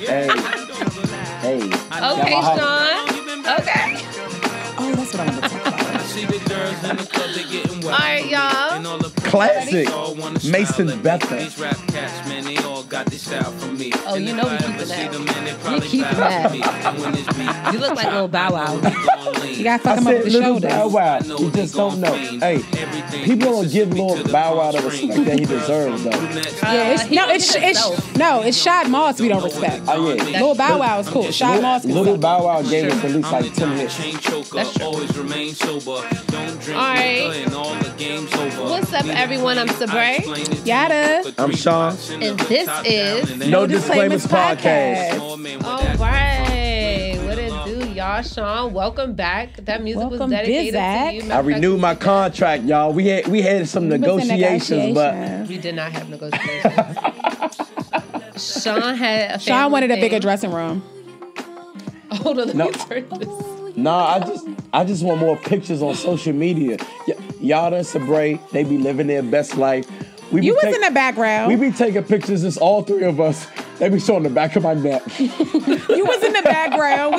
Hey. Hey. Okay, Sean. Okay. Oh, that's what I want to talk about. All right, y'all. Classic. Mason Betha. Oh, you know we keeping that. We keeping that. You look like little Bow Wow. You gotta fuck him up with the little shoulders. Bow Wow. You just don't know. Hey, people don't give little Bow Wow the respect that he deserves, though. It's Shad Moss we don't respect. Oh yeah, Little Bow Wow is cool. Shad Moss is Little cool. Bow Wow gave us at least like 10 hits. That's true. All right. What's up, everyone? I'm Sabrae. Yatta. I'm Sean. And this is No Disclaimers Podcast. All right. What it do, y'all? Sean, welcome back. That music was dedicated to you. I renewed my contract, y'all. We had some negotiations, but we did not have negotiations. Sean wanted a bigger dressing room. Hold on, let me turn this. Nah, I just want more pictures on social media. Yatta and Sabrae, they be living their best life. You was in the background. We be taking pictures, it's all three of us. They be showing the back of my neck. You was in the background.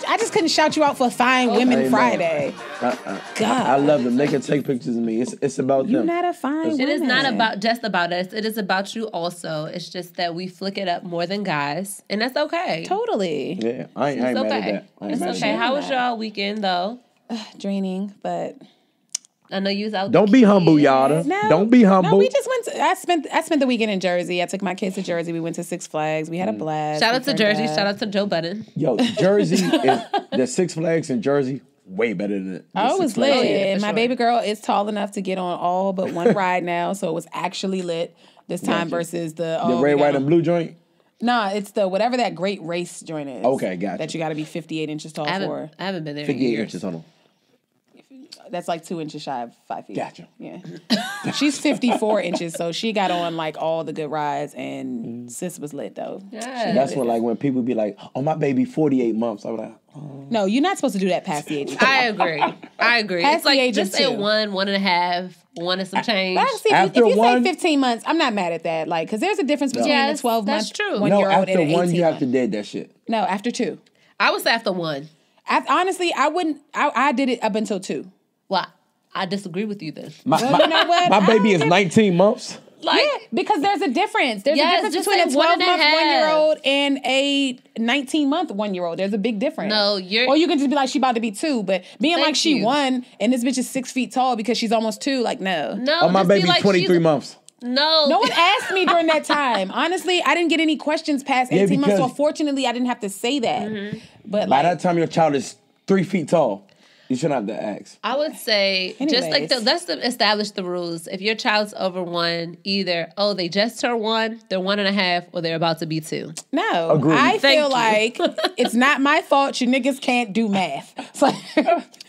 I just couldn't shout you out for Fine Women Friday. God. I love them. They can take pictures of me. It's about them. You're not a fine woman. It is not just about us. It is about you also. It's just that we flick it up more than guys. And that's okay. Totally. Yeah, I ain't mad at that. It's okay. How was y'all weekend, though? Draining, but... I know you was out. Don't be humble, Yatta. No, don't be humble. No, we just went. I spent the weekend in Jersey. I took my kids to Jersey. We went to Six Flags. We had a blast. Shout out to Jersey. Shout out to Joe Budden. Yo, Jersey, the Six Flags in Jersey, way better than it. Oh, it was lit. And my baby girl is tall enough to get on all but one ride now, so it was actually lit this time versus the red, white, and blue joint. Nah, it's the whatever that great race joint is. Okay, gotcha. That you got to be 58 inches tall for. I haven't been there. 58 inches, hold on. That's like 2 inches shy of 5 feet. Gotcha. Yeah. She's 54 inches, so she got on like all the good rides, and sis was lit though. Yeah. That's when people be like, "Oh, my baby, 48 months." I was like, "Oh." No, you're not supposed to do that past the age of 2. I agree. Past It's like the age just of say 2. 1.5, 1 and some change. If you say 15 months, I'm not mad at that. Like, because there's a difference between a 12 month, that's true. 1 year old and an 18 after 1, you have month. to dead that shit. No, after 2. I would say after 1. Honestly, I wouldn't. I did it up until 2. Well, I disagree with you then. You know what? My baby is 19 months. Yeah, because there's a difference. There's a difference between a 12-month 1-year-old and a 19-month 1-year-old. There's a big difference. No, or you can just be like, she about to be 2, but being like she 1 and this bitch is 6 feet tall because she's almost 2, like no. No, my baby's like 23 months. No. No one asked me during that time. Honestly, I didn't get any questions past 18 months, so fortunately I didn't have to say that. Mm-hmm. But by that time your child is 3 feet tall. You shouldn't have to ask. I would say, just like let's establish the rules. If your child's over 1, either, they just turned 1, they're 1.5, or they're about to be 2. No. Agreed. I feel like it's not my fault you niggas can't do math. So,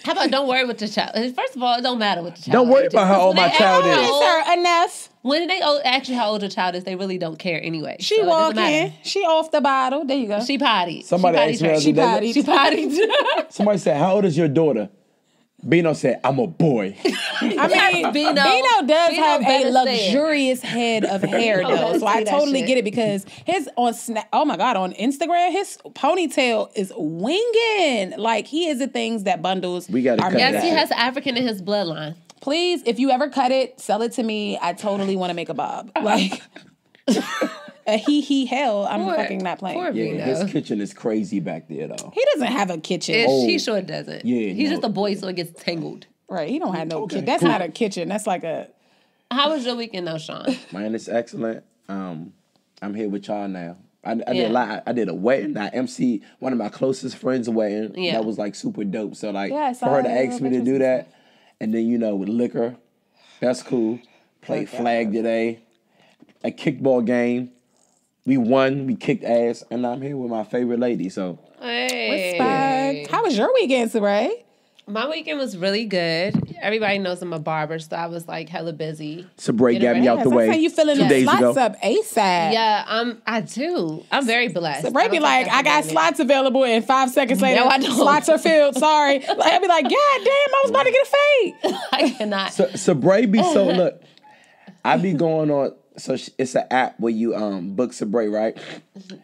how about don't worry with your child? First of all, it don't matter what the child Don't worry about how old my child is. Sir, enough. When they ask you how old your child is, they really don't care anyway. She so walk in. She off the bottle. There you go. She potty. Somebody asked me She potty. She potty. Somebody said, "How old is your daughter?" Bino said, "I'm a boy." I mean, Bino does have a luxurious head of hair, though. So I totally get it because his on Instagram, his ponytail is winging. Like he is the things that bundles. We got to cut Yes, he has African in his bloodline. Please, if you ever cut it, sell it to me. I totally want to make a bob. Like a hell. I'm fucking not playing. Yeah, his kitchen is crazy back there, though. He doesn't have a kitchen. He sure doesn't. Yeah, he's just a boy, so it gets tangled. Right, he don't have no kitchen. That's not a kitchen. That's like a... How was your weekend, though, Sean? Man, it's excellent. I'm here with y'all now. I did a lot. I did a wedding. I emceed one of my closest friends' wedding. Yeah. That was like super dope. So like for her to ask me to do that, and then with liquor, that's cool. Played flag today, a kickball game. We won. We kicked ass, and I'm here with my favorite lady. So hey, respect. How was your weekend, Sabrae? My weekend was really good. Everybody knows I'm a barber, so I was like hella busy. Sabrae got me out the way. You filling 2 the days slots ago. up ASAP. Yeah, I do. I'm very blessed. Sabrae be like, I got slots available, and 5 seconds later, No, I don't. slots are filled. Sorry. Like, I'd be like, God damn, I was about to get a fade. I cannot. Sabrae be so look. I be going on So it's an app where you book Sabrae, right?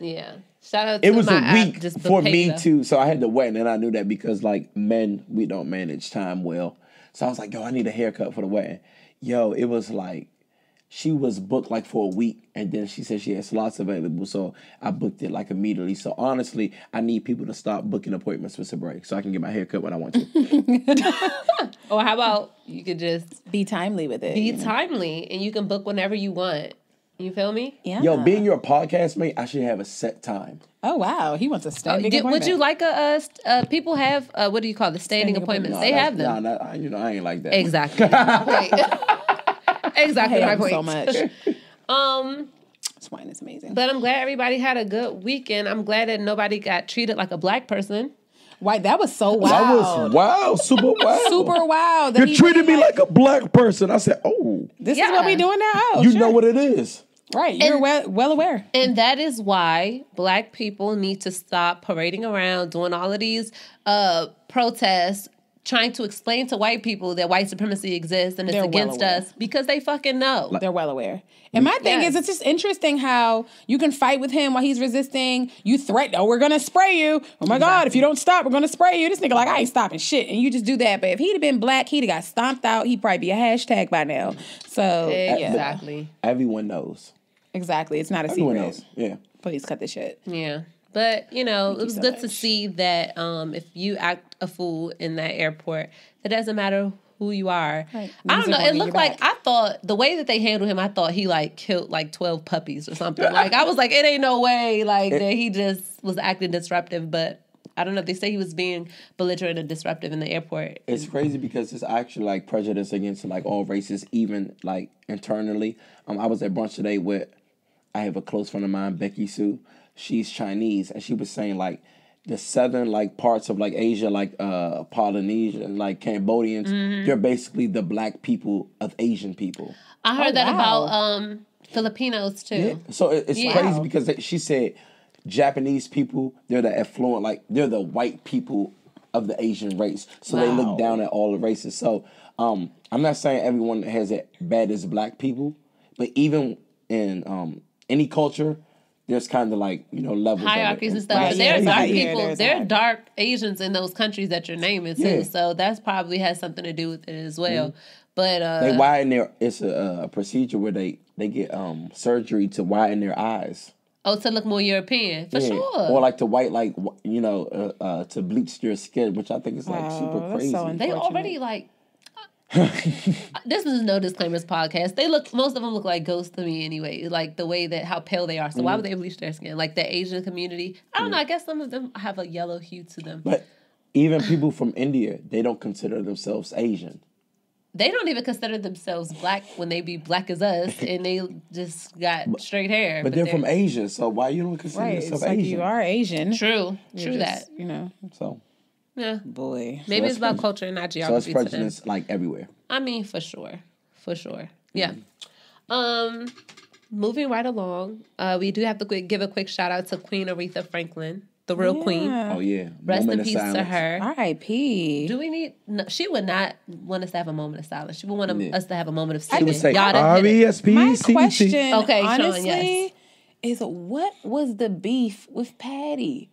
Yeah. Shout out to it was my a week app, for me too, so I had to wait, and I knew that because like men, we don't manage time well. So I was like, yo, I need a haircut for the wedding. Yo, it was like she was booked like for a week, and then she said she had slots available, so I booked it like immediately. So honestly, I need people to stop booking appointments with Sabrae so I can get my haircut when I want to. Or how about you could just be timely with it? Be timely, and you can book whenever you want. You feel me? Yeah. Yo, being your podcast mate, I should have a set time. Oh wow, he wants a standing appointment. Would you like people have what do you call the standing appointments? No, they have them. No, I ain't like that. Exactly. Exactly my point. So much. This wine is amazing. But I'm glad everybody had a good weekend. I'm glad that nobody got treated like a black person. White, that was so wild. That was wild, super wild. Super wild. You treated me like a black person. I said, oh. This is what we doing now? Oh, you know what it is. Right, you're well aware. And that is why black people need to stop parading around, doing all of these protests, trying to explain to white people that white supremacy exists and it's against us because they fucking know. They're well aware. And my thing is, it's just interesting how you can fight with him while he's resisting. You threaten, we're going to spray you. Oh my God, if you don't stop, we're going to spray you. This nigga like, I ain't stopping shit. And you just do that. But if he'd have been black, he'd have got stomped out. He'd probably be a hashtag by now. So, exactly. Everyone knows. Exactly. It's not a Everyone secret. knows. Yeah. Please cut this shit. Yeah. But, it was good to see that if you act a fool in that airport, it doesn't matter who you are. Right. I don't know. It looked like, I thought, the way that they handled him, I thought he, killed, 12 puppies or something. I was like, it ain't no way, that he just was acting disruptive. But I don't know. They say he was being belligerent and disruptive in the airport. It's crazy because it's actually, prejudice against, all races, even, internally. I was at brunch today with, I have a close friend of mine, Becky Sue. She's Chinese, and she was saying, the southern, parts of, Asia, Polynesia and, Cambodians, they're basically the black people of Asian people. I heard that about Filipinos, too. Yeah. So it's crazy because she said Japanese people, they're the affluent, they're the white people of the Asian race. So they look down at all the races. So I'm not saying everyone has it bad as black people, but even in any culture, there's kind of levels hierarchies and stuff. Right. But there's dark people. There are dark Asians in those countries that you're naming too. Yeah. So that's probably has something to do with it as well. But they widen their. It's a procedure where they get surgery to widen their eyes. Oh, to look more European for sure. Or to white, to bleach their skin, which I think is super crazy. So they already this is no disclaimers podcast. Most of them look like ghosts to me anyway. The way that how pale they are. So why would they bleach their skin? The Asian community. I don't know. I guess some of them have a yellow hue to them. But even people from India, they don't consider themselves Asian. They don't even consider themselves black when they be black as us, and they just got straight hair. But they're from Asia, so why you don't consider yourself Asian? You are Asian. True You're that. So. Yeah. Boy. Maybe it's about culture and not geography. So it's prejudice everywhere. I mean, for sure. Yeah. Moving right along, we do have to give a quick shout out to Queen Aretha Franklin, the real queen. Oh, yeah. Rest in peace to her. R.I.P. Do we need... No, she would not want us to have a moment of silence. She would want us to have a moment of She would say R-E-S-P-C-T. My question, okay, honestly, is what was the beef with Patty?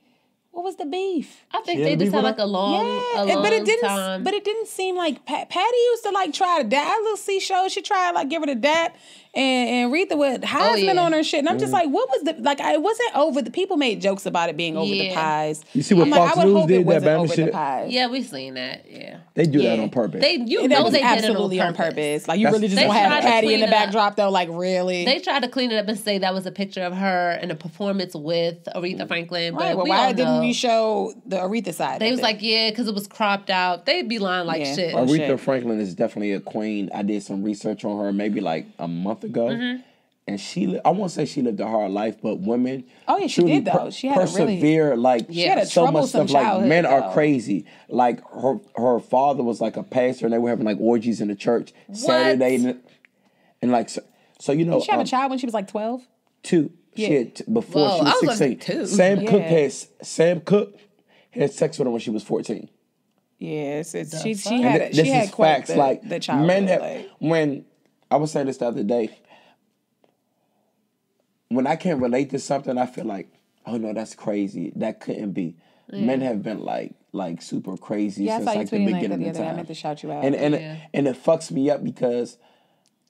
What was the beef? I think they just had a long time. But it didn't seem like Patty used to try to dab. Little C show, she tried to give her the dab, and Aretha with Heisman on her shit. And I'm just what was the it wasn't over. The people made jokes about it being over the pies. You see what Fox News did that Bama shit? Yeah, we seen that. Yeah, they do that on purpose. They did it absolutely on purpose. You really just gonna have Patty in the backdrop though? Really? They tried to clean it up and say that was a picture of her in a performance with Aretha Franklin. But why didn't you show the Aretha side? They was because it was cropped out. They'd be lying shit. Aretha Franklin is definitely a queen. I did some research on her maybe a month ago. And I won't say she lived a hard life, but women she did though. She had persevere she had a so much stuff. Men though. are crazy. Her father was a pastor, and they were having orgies in the church Saturday, and so you know. Did she have a child when she was 12? 2. Yeah. She had before she was 16. 2. Sam Cooke had sex with her when she was 14. Yes, she had quite facts. The child. Men when I was saying this the other day, when I can't relate to something, I feel like, oh no, that's crazy. That couldn't be. Yeah. Men have been like super crazy since like the beginning of time. I meant to shout you out. And it fucks me up because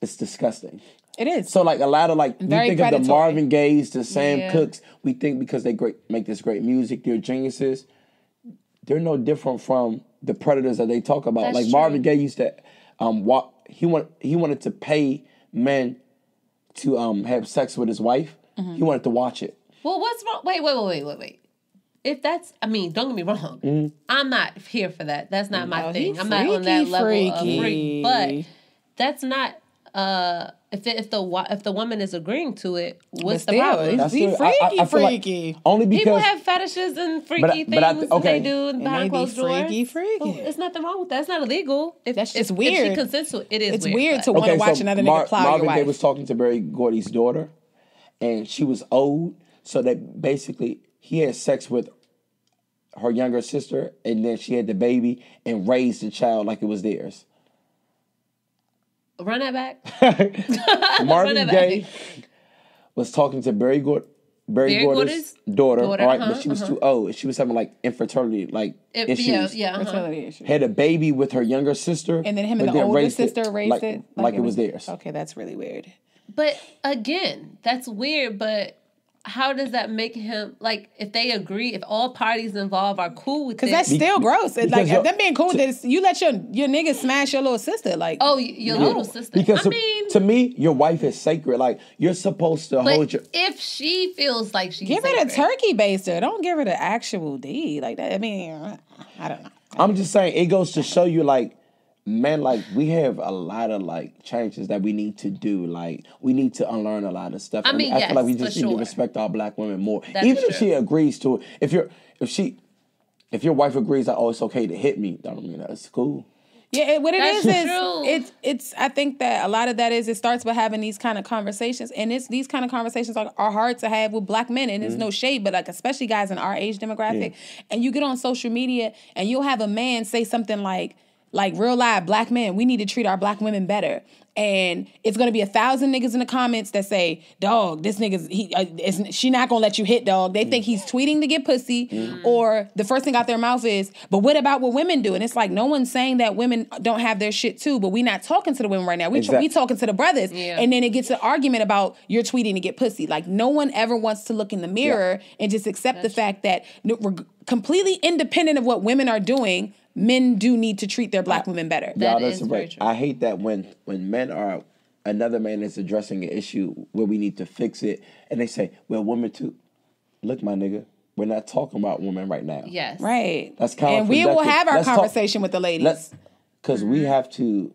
it's disgusting. It is. So like a lot of like, we think predatory. Of the Marvin Gayes, the Sam Cooks, we think because they make this great music, they're geniuses. They're no different from the predators that they talk about. That's like true. Marvin Gaye used to, he wanted to pay men to have sex with his wife. Mm-hmm. He wanted to watch it. Well, what's wrong? Wait. If that's, I mean, don't get me wrong. Mm-hmm. I'm not here for that. That's not my thing. I'm not on that level of freak. But that's not. If the woman is agreeing to it, what's the problem? He's freaky. Like only because people have fetishes and freaky things they do behind closed doors. Freaky. Well, it's nothing wrong with that. It's not illegal. That's just weird. If she consents to it, it is. It's weird to want to watch another nigga plow your wife. Marvin Gaye was talking to Berry Gordy's daughter, and she was old, so that basically he had sex with her younger sister, and then she had the baby and raised the child like it was theirs. Run that back. Marvin Gaye was talking to Berry Gordy's daughter, all right, but she was too old. She was having like infertility issues. Fertility issues. Had a baby with her younger sister, and then him and the older sister raised it like it was theirs. Okay, that's really weird. But again, that's weird. But how does that make him, like, if they agree, if all parties involved are cool with it? Because that's still gross. It's like, them being cool with this, you let your nigga smash your little sister. Like, oh, your little sister. Because to me, your wife is sacred. Like, you're supposed to hold your... if she feels like she's give her the turkey baster. Don't give her the actual D. Like that. I mean, I don't know. I'm just saying, it goes to show you, like, man, like, we have a lot of, like, changes that we need to do. Like, we need to unlearn a lot of stuff. I mean, I feel like we just need to respect our black women more. That's even true. If she agrees to it. If your wife agrees that, oh, it's okay to hit me, I mean, that's cool. Yeah, what it is it's I think that a lot of that is it starts with having these kind of conversations, and these kind of conversations are hard to have with black men, and it's no shade, but like especially guys in our age demographic, and you get on social media and you'll have a man say something like real live black men, we need to treat our black women better. And it's going to be 1,000 niggas in the comments that say, dog, this nigga's, she not going to let you hit, dog. They think he's tweeting to get pussy. Or the first thing out their mouth is, but what about what women do? And it's like, no one's saying that women don't have their shit too, but we not talking to the women right now. We talking to the brothers. Yeah. And then it gets an argument about you're tweeting to get pussy. Like, no one ever wants to look in the mirror and just accept the fact that we're completely independent of what women are doing, men do need to treat their black women better. That's right. I hate that when another man is addressing an issue where we need to fix it, and they say, well, women too. Look, my nigga, we're not talking about women right now. Yes. Right. That's kind and we will have our conversation with the ladies. Because we have to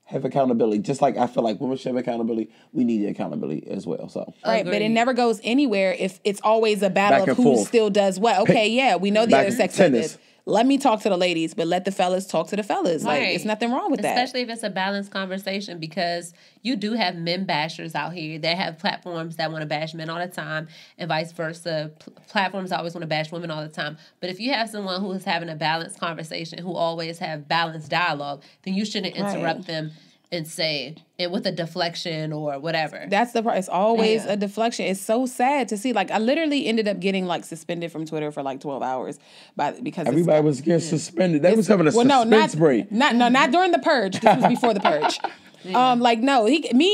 have accountability. Just like I feel like women should have accountability, we need accountability as well. So right, but it never goes anywhere if it's always a battle of who still does what. Okay, we know the other sex does this. Let me talk to the ladies, but let the fellas talk to the fellas. Right. Like, it's nothing wrong with that. Especially if it's a balanced conversation, because you do have men bashers out here. They have platforms that want to bash men all the time, and vice versa. Platforms always want to bash women all the time. But if you have someone who is having a balanced conversation, who always have balanced dialogue, then you shouldn't interrupt them and say it with a deflection or whatever. That's the part. It's always a deflection. It's so sad to see. Like, I literally ended up getting like suspended from Twitter for like 12 hours because everybody was getting suspended. They was having a suspense break. Not during the purge. This was before the purge. Me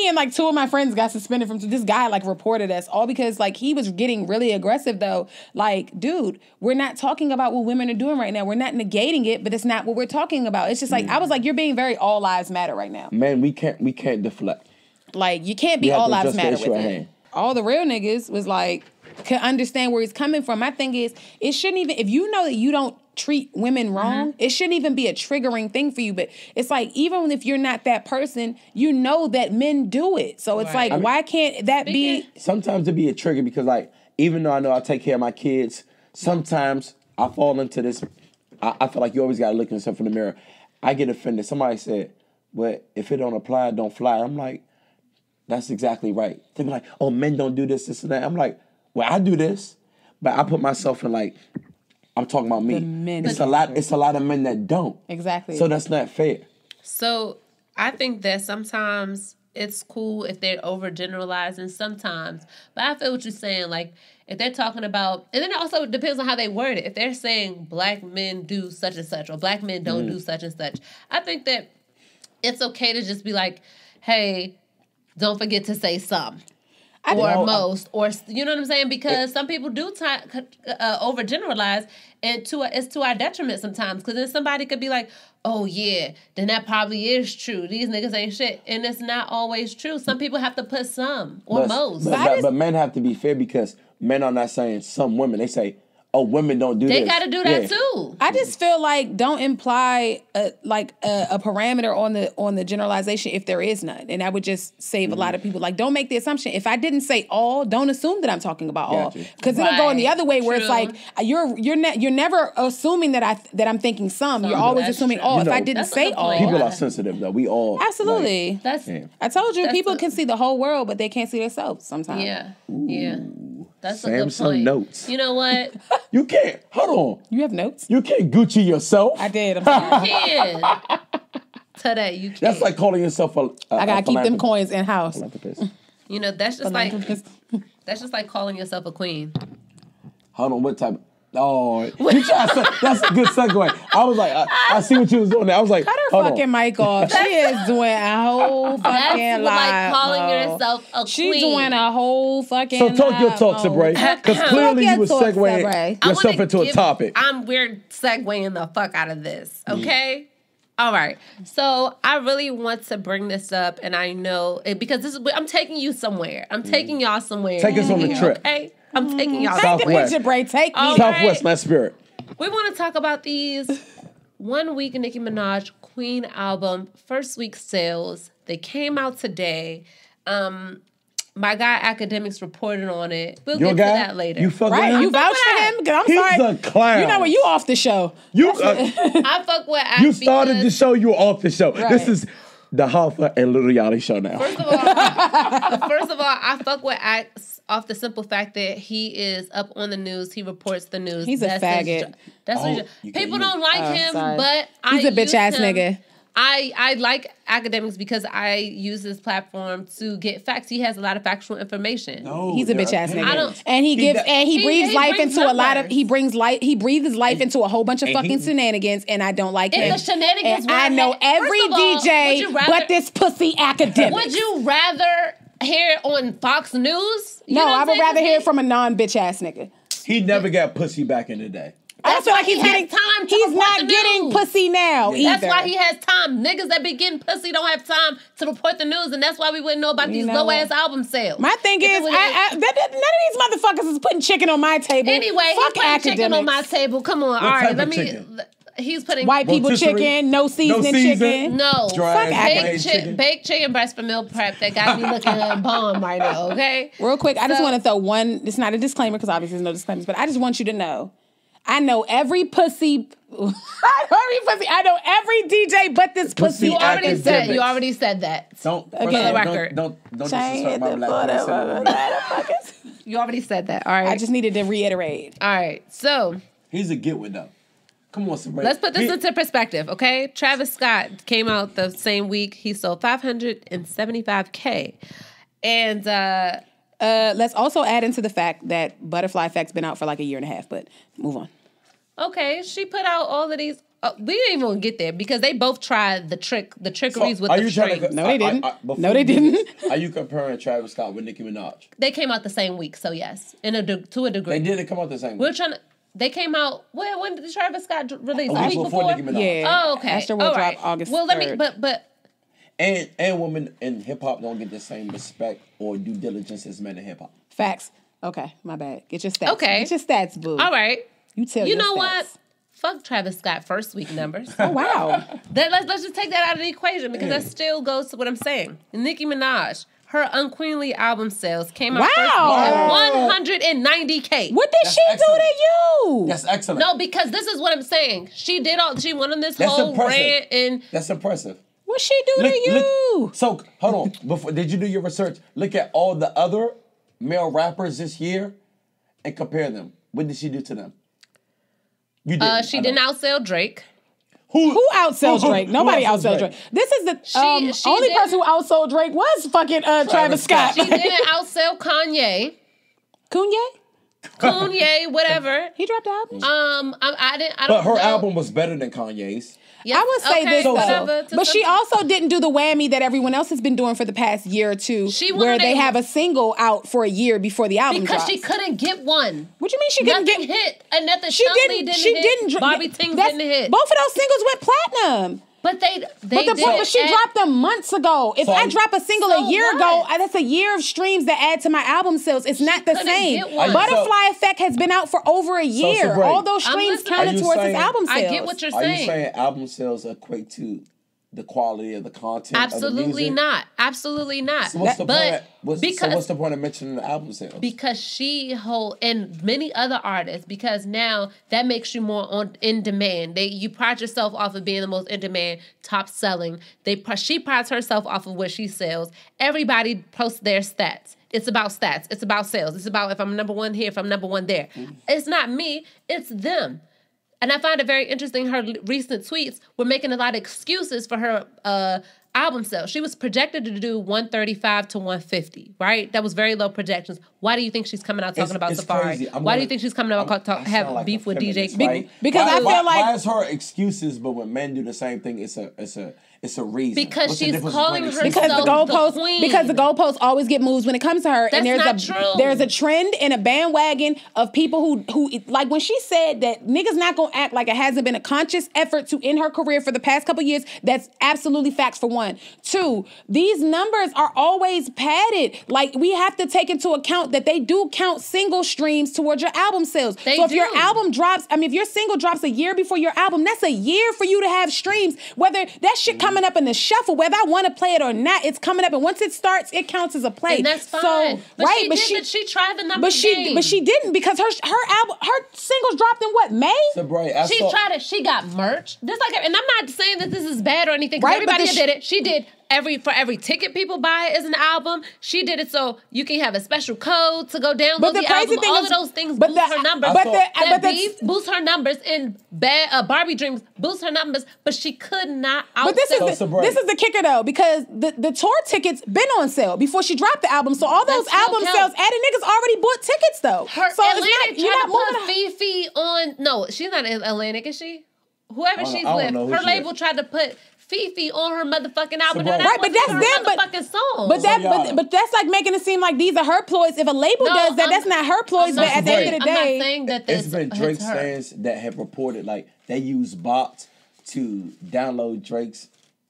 and like two of my friends got suspended from this guy. Like, reported us all because like he was getting really aggressive though. Like, dude, we're not talking about what women are doing right now. We're not negating it, but it's not what we're talking about. It's just like I was like, you're being very all lives matter right now. Man, we can't deflect. Like, you can't be all lives matter with it. All the real niggas was like, can understand where he's coming from. My thing is, it shouldn't even, if you know that you don't treat women wrong, it shouldn't even be a triggering thing for you. But it's like, even if you're not that person, you know that men do it. So it's like, why can't that be? Sometimes it be a trigger because, like, even though I know I take care of my kids, sometimes I fall into this. I feel like you always got to look at yourself in the mirror. I get offended. Somebody said, well, if it don't apply, don't fly. I'm like, that's exactly right. They be like, oh, men don't do this, this, and that. I'm like, well, I do this, but I put myself in like, I'm talking about me. It's a lot of men that don't. Exactly. So that's not fair. So I think that sometimes it's cool if they're overgeneralizing sometimes. But I feel what you're saying. Like, if they're talking about, and then it also depends on how they word it. If they're saying black men do such and such, or black men don't do such and such, I think that it's okay to just be like, hey, don't forget to say some. Or most, or you know what I'm saying? Because some people do overgeneralize, and it's to our detriment sometimes. Because then somebody could be like, "Oh yeah, then that probably is true. These niggas ain't shit," and it's not always true. Some people have to put some or most. But men have to be fair because men are not saying some women. They say, "Oh, women don't do this." They got to do that too. I just feel like don't imply a parameter on the generalization if there is none, and that would just save a lot of people. Like, don't make the assumption. If I didn't say all, don't assume that I'm talking about all, because it'll go in the other way where it's like you're never assuming that I'm thinking some. You're always assuming all. If I didn't say all, people are sensitive though. We all absolutely. I told you, people can see the whole world, but they can't see themselves sometimes. Yeah. That's Samsung a good point. Notes. You know what? You can't. Hold on. You have notes? You can't Gucci yourself. I did. I'm sorry. You can. Today, you can. That's like calling yourself a I gotta keep them coins in house. You know, that's just like calling yourself a queen. Hold on. What type? Oh, you try to, that's a good segue. I was like, I see what you was doing there. I was like, cut her fucking mic off. She is doing a whole fucking live. Like calling yourself a queen. She's doing a whole fucking. So talk your talk, Sabrae, because clearly you were segueing yourself into a topic. We're segueing the fuck out of this. Okay. All right. So I really want to bring this up, and I know because I'm taking you somewhere. I'm taking y'all somewhere. Take us on the trip. Okay. I'm taking y'all Southwest. Take me. Southwest, my spirit. We want to talk about these 1 week Nicki Minaj Queen album first week sales. They came out today. My guy Academics reported on it. We'll get to that later. You fuck with him? You vouch for him? I'm He's sorry. a clown. You know what? You off the show. I fuck with Act. You started the show. You were off the show. Right. This is the Hoffa and Lil Yachty show now. First of all, I fuck with Act off the simple fact that he is up on the news. He reports the news. He's a faggot. People don't like him, but he's a bitch ass nigga. I like Academics because I use his platform to get facts. He has a lot of factual information. No, he's a bitch ass nigga. And he breathes life into a lot of he breathes life into a whole bunch of fucking shenanigans, and I don't like him. The shenanigans. I know every DJ but this pussy Academic. Would you rather hear it on Fox News? No, I would rather hear it from a non-bitch ass nigga. He never got pussy back in the day. I feel like he's not getting pussy now either. That's why he has time. Niggas that be getting pussy don't have time to report the news, and that's why we wouldn't know about these low ass album sales. My thing is, none of these motherfuckers is putting chicken on my table. Anyway, fuck he's putting chicken on my table. Come on, all right, let me. He's putting white people chicken, no seasoning chicken. No, fuck baked chicken breast for meal prep that got me looking bomb right now. Okay, real quick, I just want to throw one. It's not a disclaimer because obviously there's no disclaimers, but I just want you to know. I know every pussy. I know every DJ but this pussy. You already said that. Don't disrespect my black person. You already said that. All right. I just needed to reiterate. All right. So he's a get with though. Come on, Sabrae. Let's put this into perspective, okay? Travis Scott came out the same week. He sold 575K, and let's also add into the fact that Butterfly Effect's been out for like a year and a half, but move on. Okay, she put out all of these. We didn't even get there because they both tried the trickeries with the strings. No, they didn't. No, they didn't. Are you comparing Travis Scott with Nicki Minaj? They came out the same week, so yes, to a degree. They didn't come out the same week. We're trying to. They came out. When did Travis Scott release? A week before Nicki Minaj. Yeah. Oh, okay. Astro will drop August 3rd. Well, let me. But. And women in hip hop don't get the same respect or due diligence as men in hip hop. Facts. Okay, my bad. Get your stats. Okay. Get your stats, boo. All right. You tell you your know stats. What? Fuck Travis Scott first week numbers. Oh wow. Let's just take that out of the equation because that still goes to what I'm saying. Nicki Minaj, her Unqueenly album sales came out first week at 190K. What did she do to you? That's excellent. No, because this is what I'm saying. She went on this whole rant and that's impressive. What she do to you? So hold on. Did you do your research? Look at all the other male rappers this year and compare them. What did she do to them? You did. She didn't outsell Drake. Who outsells Drake? Nobody outsells Drake. This is the only person who outsold Drake was fucking Travis Scott. She didn't outsell Kanye. Kanye, whatever. He dropped the album. I don't. But her album was better than Kanye's. Yes, I would say this though, but she also didn't do the whammy that everyone else has been doing for the past year or two, where they have a single out for a year before the album drops. Because she couldn't get one. What do you mean she couldn't get? Nothing hit, and nothing. She didn't. Bobby Ting didn't hit. Both of those singles went platinum. But they But the point was she dropped them months ago. If I drop a single a year ago, that's a year of streams that add to my album sales. It's not the same. Butterfly Effect has been out for over a year. All those streams counted towards his album sales. I get what you're saying. Are you saying album sales equate to the quality of the content? Absolutely of the not. Absolutely not. So what's the point? What's the point of mentioning the album sales? Because and many other artists, because now that makes you more in demand. You pride yourself off of being the most in demand, top selling. She prides herself off of what she sells. Everybody posts their stats. It's about stats. It's about sales. It's about if I'm number one here, if I'm number one there. Mm-hmm. It's not me. It's them. And I find it very interesting, her recent tweets were making a lot of excuses for her album sales. She was projected to do 135 to 150, right? That was very low projections. Why do you think she's coming out talking about Safari? Why do you think she's coming out have like beef with DJ? Right? Because I feel like... Why is her excuses, but when men do the same thing, it's a reason. Because she's calling herself the queen. Because the goalposts always get moved when it comes to her. That's not true. There's a trend and a bandwagon of people who like when she said that niggas not gonna act like it hasn't been a conscious effort to end her career for the past couple years. That's absolutely facts for one. Two, these numbers are always padded. Like we have to take into account that they do count single streams towards your album sales. So if your album drops, if your single drops a year before your album, that's a year for you to have streams. Whether that shit coming up in the shuffle, whether I want to play it or not, it's coming up, and once it starts, it counts as a play. And that's fine. So, but she tried the numbers game. But she didn't, because her singles dropped in what, May? Sabrae, she got merch. Just like, and I'm not saying that this is bad or anything. Right, everybody did it. She did. For every ticket people buy as an album, she did it so you can have a special code to go download the album. All of those things boost her numbers. Boost her numbers, and Barbie Dreams boost her numbers, but she could not outsell. But this is the kicker though, because the tour tickets been on sale before she dropped the album. So all those album sales, added niggas already bought tickets though. So Atlantic tried to put Fifi on. No, she's not Atlantic, is she? Whoever she's with, her label tried to put Fifi on her motherfucking album. Right, but that's them. Song. But that's like making it seem like these are her ploys. If a label does that, that's not her ploys. But at the end of the day, I'm not saying that it's been Drake fans that have reported like they use bots to download Drake's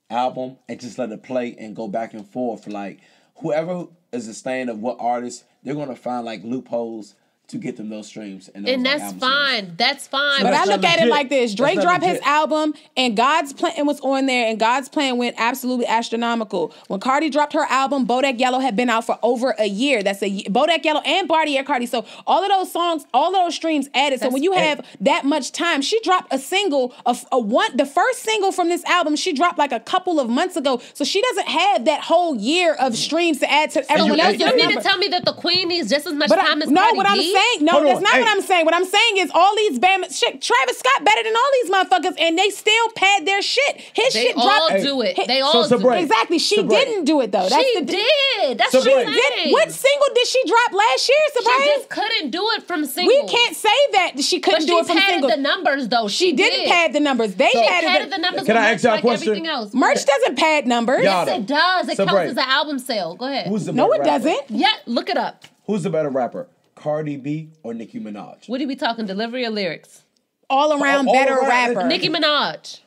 album and just let it play and go back and forth. Like whoever is a stand of what artist, they're gonna find like loopholes to get them those streams. And that's fine. Sales. That's fine. But I look at it like this. Drake dropped his album and God's Plan was on there, and God's Plan went absolutely astronomical. When Cardi dropped her album, Bodak Yellow had been out for over a year. That's Bodak Yellow and Bartier Cardi. So all of those songs, all of those streams added. So when you have that much time, she dropped a single, the first single from this album, she dropped like a couple of months ago. So she doesn't have that whole year of streams to add to everyone else. You mean to tell me that the Queen needs just as much time as Cardi B? That's not what I'm saying. What I'm saying is all these shit, Travis Scott better than all these motherfuckers, and they still pad their shit. They all do it. They all do it. Exactly. She didn't do it though. She did. That's what I'm saying. What single did she drop last year, Sabrae? She just couldn't do it from singles. We can't say that she couldn't do it from singles. But she padded the numbers though. She didn't pad the numbers. They padded the numbers. Can I ask y'all a question? Everything else. Merch doesn't pad numbers. Yes, it does. It counts as an album sale. Go ahead. No, it doesn't. Yeah, look it up. Who's the better rapper? Cardi B or Nicki Minaj? What are we talking, delivery or lyrics? All around better rapper. Nicki Minaj.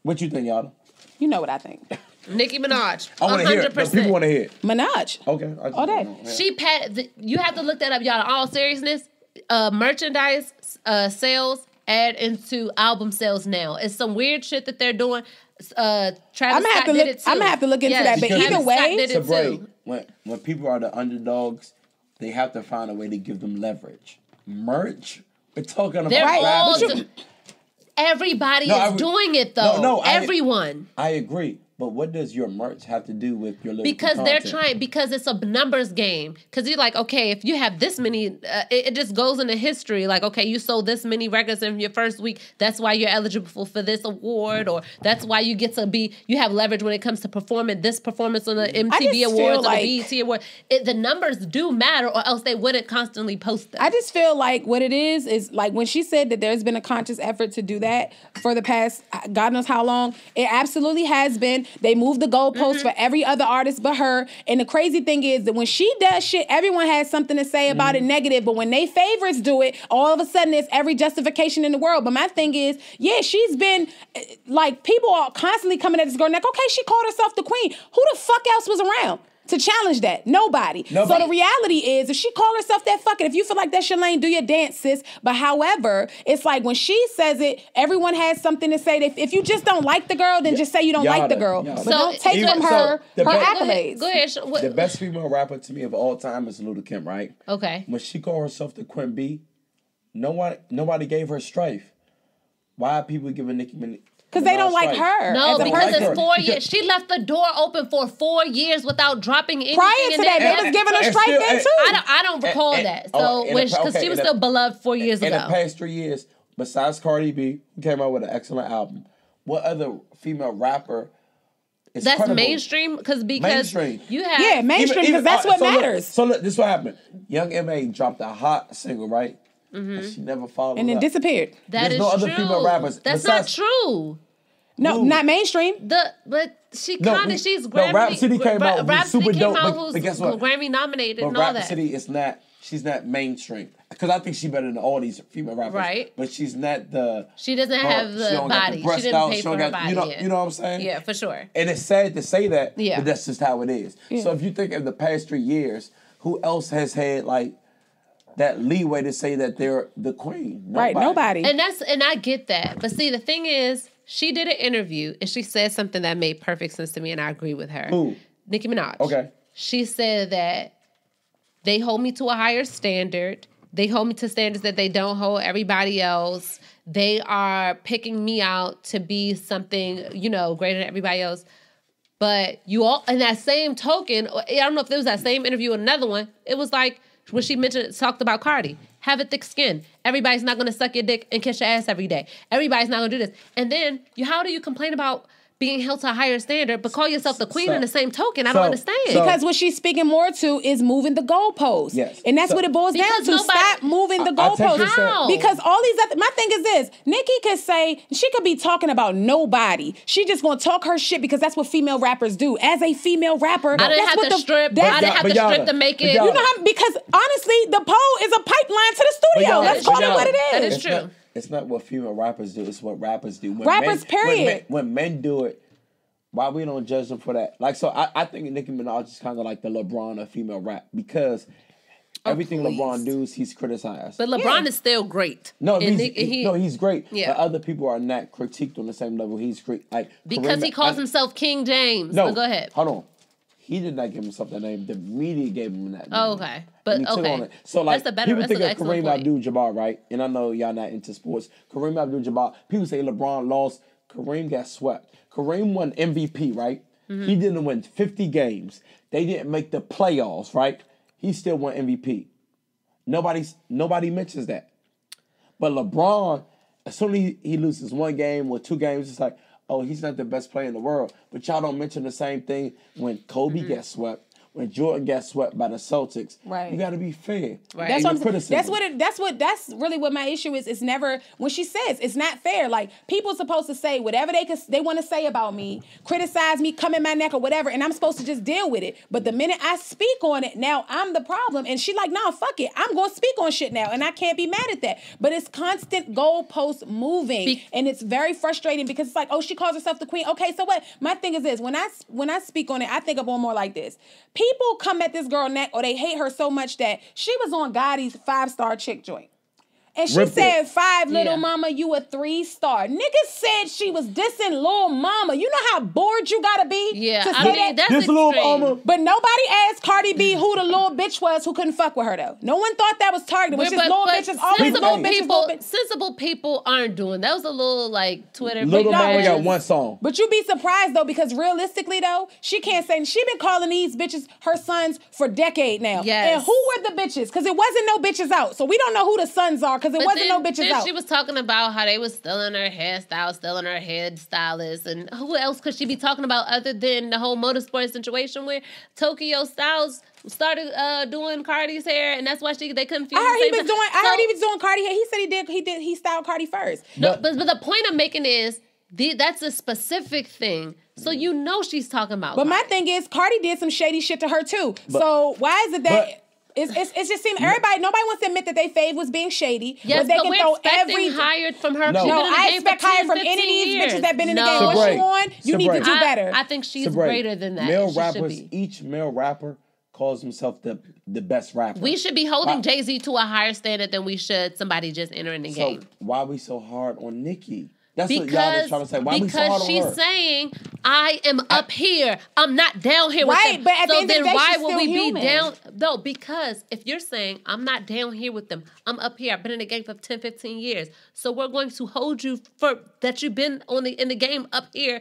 What you think, Yatta? You know what I think. Nicki Minaj. I want to hear it. People want to hear it. Minaj. Okay. All day. You have to look that up, y'all. In all seriousness, merchandise sales add into album sales now. It's some weird shit that they're doing. Travis Scott did it too. I'm gonna have to look into that. But either way, Sabrae, when people are the underdogs, they have to find a way to give them leverage. Merch? We're talking about everybody is doing it though. Everyone. I agree. But what does your merch have to do with your because they're trying, because it's a numbers game. Because you're like, okay, if you have this many, it just goes into history. Like, okay, you sold this many records in your first week. That's why you're eligible for this award, or that's why you have leverage when it comes to performing this performance on the MTV Awards or the BET Award. The numbers do matter, or else they wouldn't constantly post them. I just feel like what it is like when she said that there's been a conscious effort to do that for the past God knows how long. It absolutely has been. They moved the goalposts for every other artist but her. And the crazy thing is that when she does shit, everyone has something to say about it negative. But when they favorites do it, all of a sudden it's every justification in the world. But my thing is, yeah, she's been, like, people are constantly coming at this girl like, okay, she called herself the queen. Who the fuck else was around to challenge that? Nobody. So the reality is, if she called herself that, fuck it. If you feel like that's your lane, do your dance, sis. But however, it's like when she says it, everyone has something to say. If you just don't like the girl, then just say you don't like the girl. But don't take from her accolades. Go ahead. The best female rapper to me of all time is Luda Kim, right? Okay. When she called herself the Queen Bee, nobody gave her strife. Why are people giving Nicki Minaj? Because they don't like her. No, because it's 4 years. She left the door open for 4 years without dropping anything. Prior to that, they was giving her strike then too. I don't recall that. So because she was still beloved 4 years ago. In the past 3 years, besides Cardi B, who came out with an excellent album, what other female rapper is that's credible? Mainstream? Because mainstream. You have mainstream, because that's what matters. So look, this is what happened. Young M.A. dropped a hot single, right? And she never followed and then disappeared. There's no other female rappers. That's not true. No, not mainstream. But she's Grammy. Rap City came out with super dope. But guess what? Grammy nominated and all Rap that. City is not. She's not mainstream. Because I think she's better than all these female rappers. Right. But she's not the. She doesn't have the body. She didn't pay for her body. You know what I'm saying? Yeah, for sure. And it's sad to say that. Yeah. But that's just how it is. Yeah. So if you think of the past 3 years, who else has had like that leeway to say that they're the queen? Nobody. And I get that. But see, the thing is, she did an interview and she said something that made perfect sense to me, and I agree with her. Who? Nicki Minaj. Okay. She said that they hold me to a higher standard. They hold me to standards that they don't hold everybody else. They are picking me out to be something, greater than everybody else. But you all, in that same token, I don't know if there was that same interview or another one, it was like, when she talked about Cardi, have a thick skin. Everybody's not going to suck your dick and kiss your ass every day. Everybody's not going to do this. And then, how do you complain about being held to a higher standard, but call yourself the queen in the same token? I don't understand. Because what she's speaking more to is moving the goalposts. Yes. And that's what it boils down to. Stop moving the goalposts. How? Because all these other, my thing is this, Nicki could say, she could be talking about nobody. She just going to talk her shit because that's what female rappers do. As a female rapper, I didn't have to strip. I didn't have to strip to make it. You know how, because honestly, the pole is a pipeline to the studio. Let's call it what it is. That is true. It's not what female rappers do. It's what rappers do. Period. When men do it, why we don't judge them for that? Like, so I think Nicki Minaj is kind of like the LeBron of female rap, because everything LeBron does, he's criticized. But LeBron is still great. No, he's great. Yeah. But other people are not critiqued on the same level he's great. Like, because he calls himself King James. No, go ahead. Hold on. He did not give himself that name. The media gave him that name. Oh, okay. But okay. So like, people think of Kareem Kareem Abdul-Jabbar, right? And I know y'all not into sports. Kareem Abdul-Jabbar, people say LeBron lost. Kareem got swept. Kareem won MVP, right? Mm-hmm. He didn't win 50 games. They didn't make the playoffs, right? He still won MVP. Nobody mentions that. But LeBron, as soon as he loses one game or 2 games, it's like, oh, he's not the best player in the world. But y'all don't mention the same thing when Kobe gets swept, when Jordan gets swept by the Celtics. Right. You got to be fair. Right. That's really what my issue is. It's never, when she says it's not fair. Like, people are supposed to say whatever they want to say about me, criticize me, come in my neck or whatever, and I'm supposed to just deal with it. But the minute I speak on it, now I'm the problem. And she like, nah, fuck it. I'm going to speak on shit now, and I can't be mad at that. But it's constant goalpost moving, and it's very frustrating because it's like, oh, she calls herself the queen. Okay, so what? My thing is this. When I speak on it, I think of one more like this. People come at this girl neck, or they hate her so much that she was on Gotti's 5-star chick joint. And she said, 5 Little Mama, you a 3-star. Niggas said she was dissing Lil Mama. You know how bored you gotta be to say that? That's extreme. Lil Mama. But nobody asked Cardi B who the little bitch was who couldn't fuck with her, though. No one thought that was targeted. Which is little bitches, always little bitches. Sensible people aren't doing that. Was a little, like, Twitter. Little Mama got one song. But you be surprised, though, because realistically, though, she can't say... She been calling these bitches her sons for a decade now. Yes. And who were the bitches? Because it wasn't no bitches out. So we don't know who the sons are because it wasn't no bitches out. She was talking about how they was stealing her hairstyle, stealing her hairstylist, and who else could she be talking about other than the whole motorsport situation where Tokyo Styles started doing Cardi's hair, and that's why they couldn't feel. I heard he was doing Cardi hair. He said he styled Cardi first. No, but the point I'm making is that's a specific thing. So you know she's talking about. But my thing is, Cardi did some shady shit to her too. So why is it that? It's just seems nobody wants to admit that they fave was being shady. Yes, but they can we're throw expecting higher from her. No, I expect higher from any of these bitches that been in the game. What you on? You need to do better. I think she's greater than that. Each male rapper calls himself the best rapper. We should be holding Jay-Z to a higher standard than we should somebody just entering the game. So why are we so hard on Nicki? That's what y'all was trying to say. Why we so hard on her? Because she's saying, I am up here. I'm not down here with them. But at the end of the day, why she's would we human. be down? No, because if you're saying, I'm not down here with them, I'm up here. I've been in the game for 10, 15 years. So we're going to hold you for that you've been in the game up here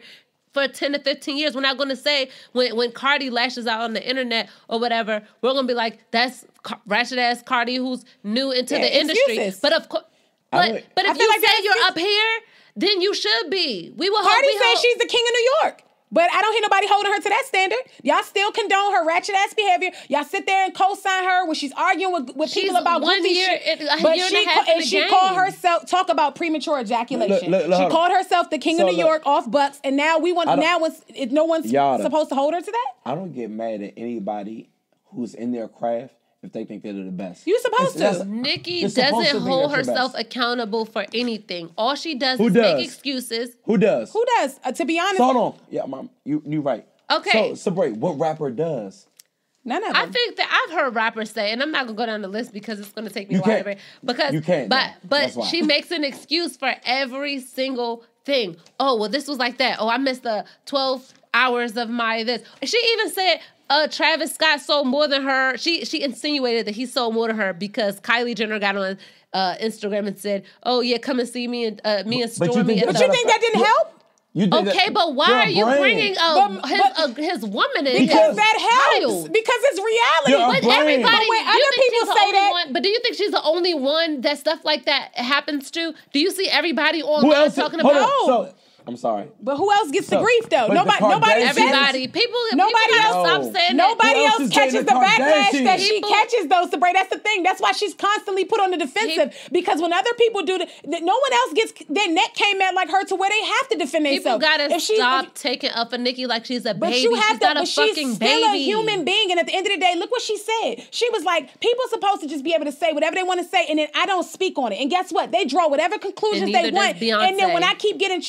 for 10 to 15 years. We're not going to say when Cardi lashes out on the internet or whatever, we're going to be like, that's ratchet ass Cardi who's new into the industry. Excuses. But of course, but if you say you're up here, then you should be. Cardi says she's the king of New York. But I don't hear nobody holding her to that standard. Y'all still condone her ratchet ass behavior. Y'all sit there and co-sign her when she's arguing with people about goofy shit. But she called herself, talk about premature ejaculation. She called herself the king of New York off Bucks, and now no one's supposed to hold her to that? I don't get mad at anybody who's in their craft if they think they're the best. You're supposed to. Nicki doesn't hold herself accountable for anything. All she does is make excuses. Who does? To be honest. So hold on. Yeah, Mom, you're right. Okay. So Sabrae, what rapper does? None of them. I think that I've heard rappers say, and I'm not gonna go down the list because it's gonna take me a while to read. Because you can't. But she makes an excuse for every single thing. Oh, well, this was like that. Oh, I missed the 12 hours of my this. She even said Travis Scott sold more than her. She insinuated that he sold more than her because Kylie Jenner got on Instagram and said, "Oh yeah, come and see me and Stormy." But you think that didn't help? Okay, but why are you bringing his woman in? Because that helps. Because it's reality. But everybody, when other people say that. But do you think she's the only one that stuff like that happens to? Do you see everybody online talking about? I'm sorry. But who else gets the grief though? Nobody else catches the backlash that she catches though, Sabrae. That's the thing. That's why she's constantly put on the defensive. Because when other people do no one else gets their neck came at like her to where they have to defend themselves. People gotta stop taking up for Nicki like she's a baby. She's not a fucking baby. She's still a human being. And at the end of the day, look what she said. She was like, people supposed to just be able to say whatever they want to say, and then I don't speak on it. And guess what? They draw whatever conclusions they want. And then when I keep getting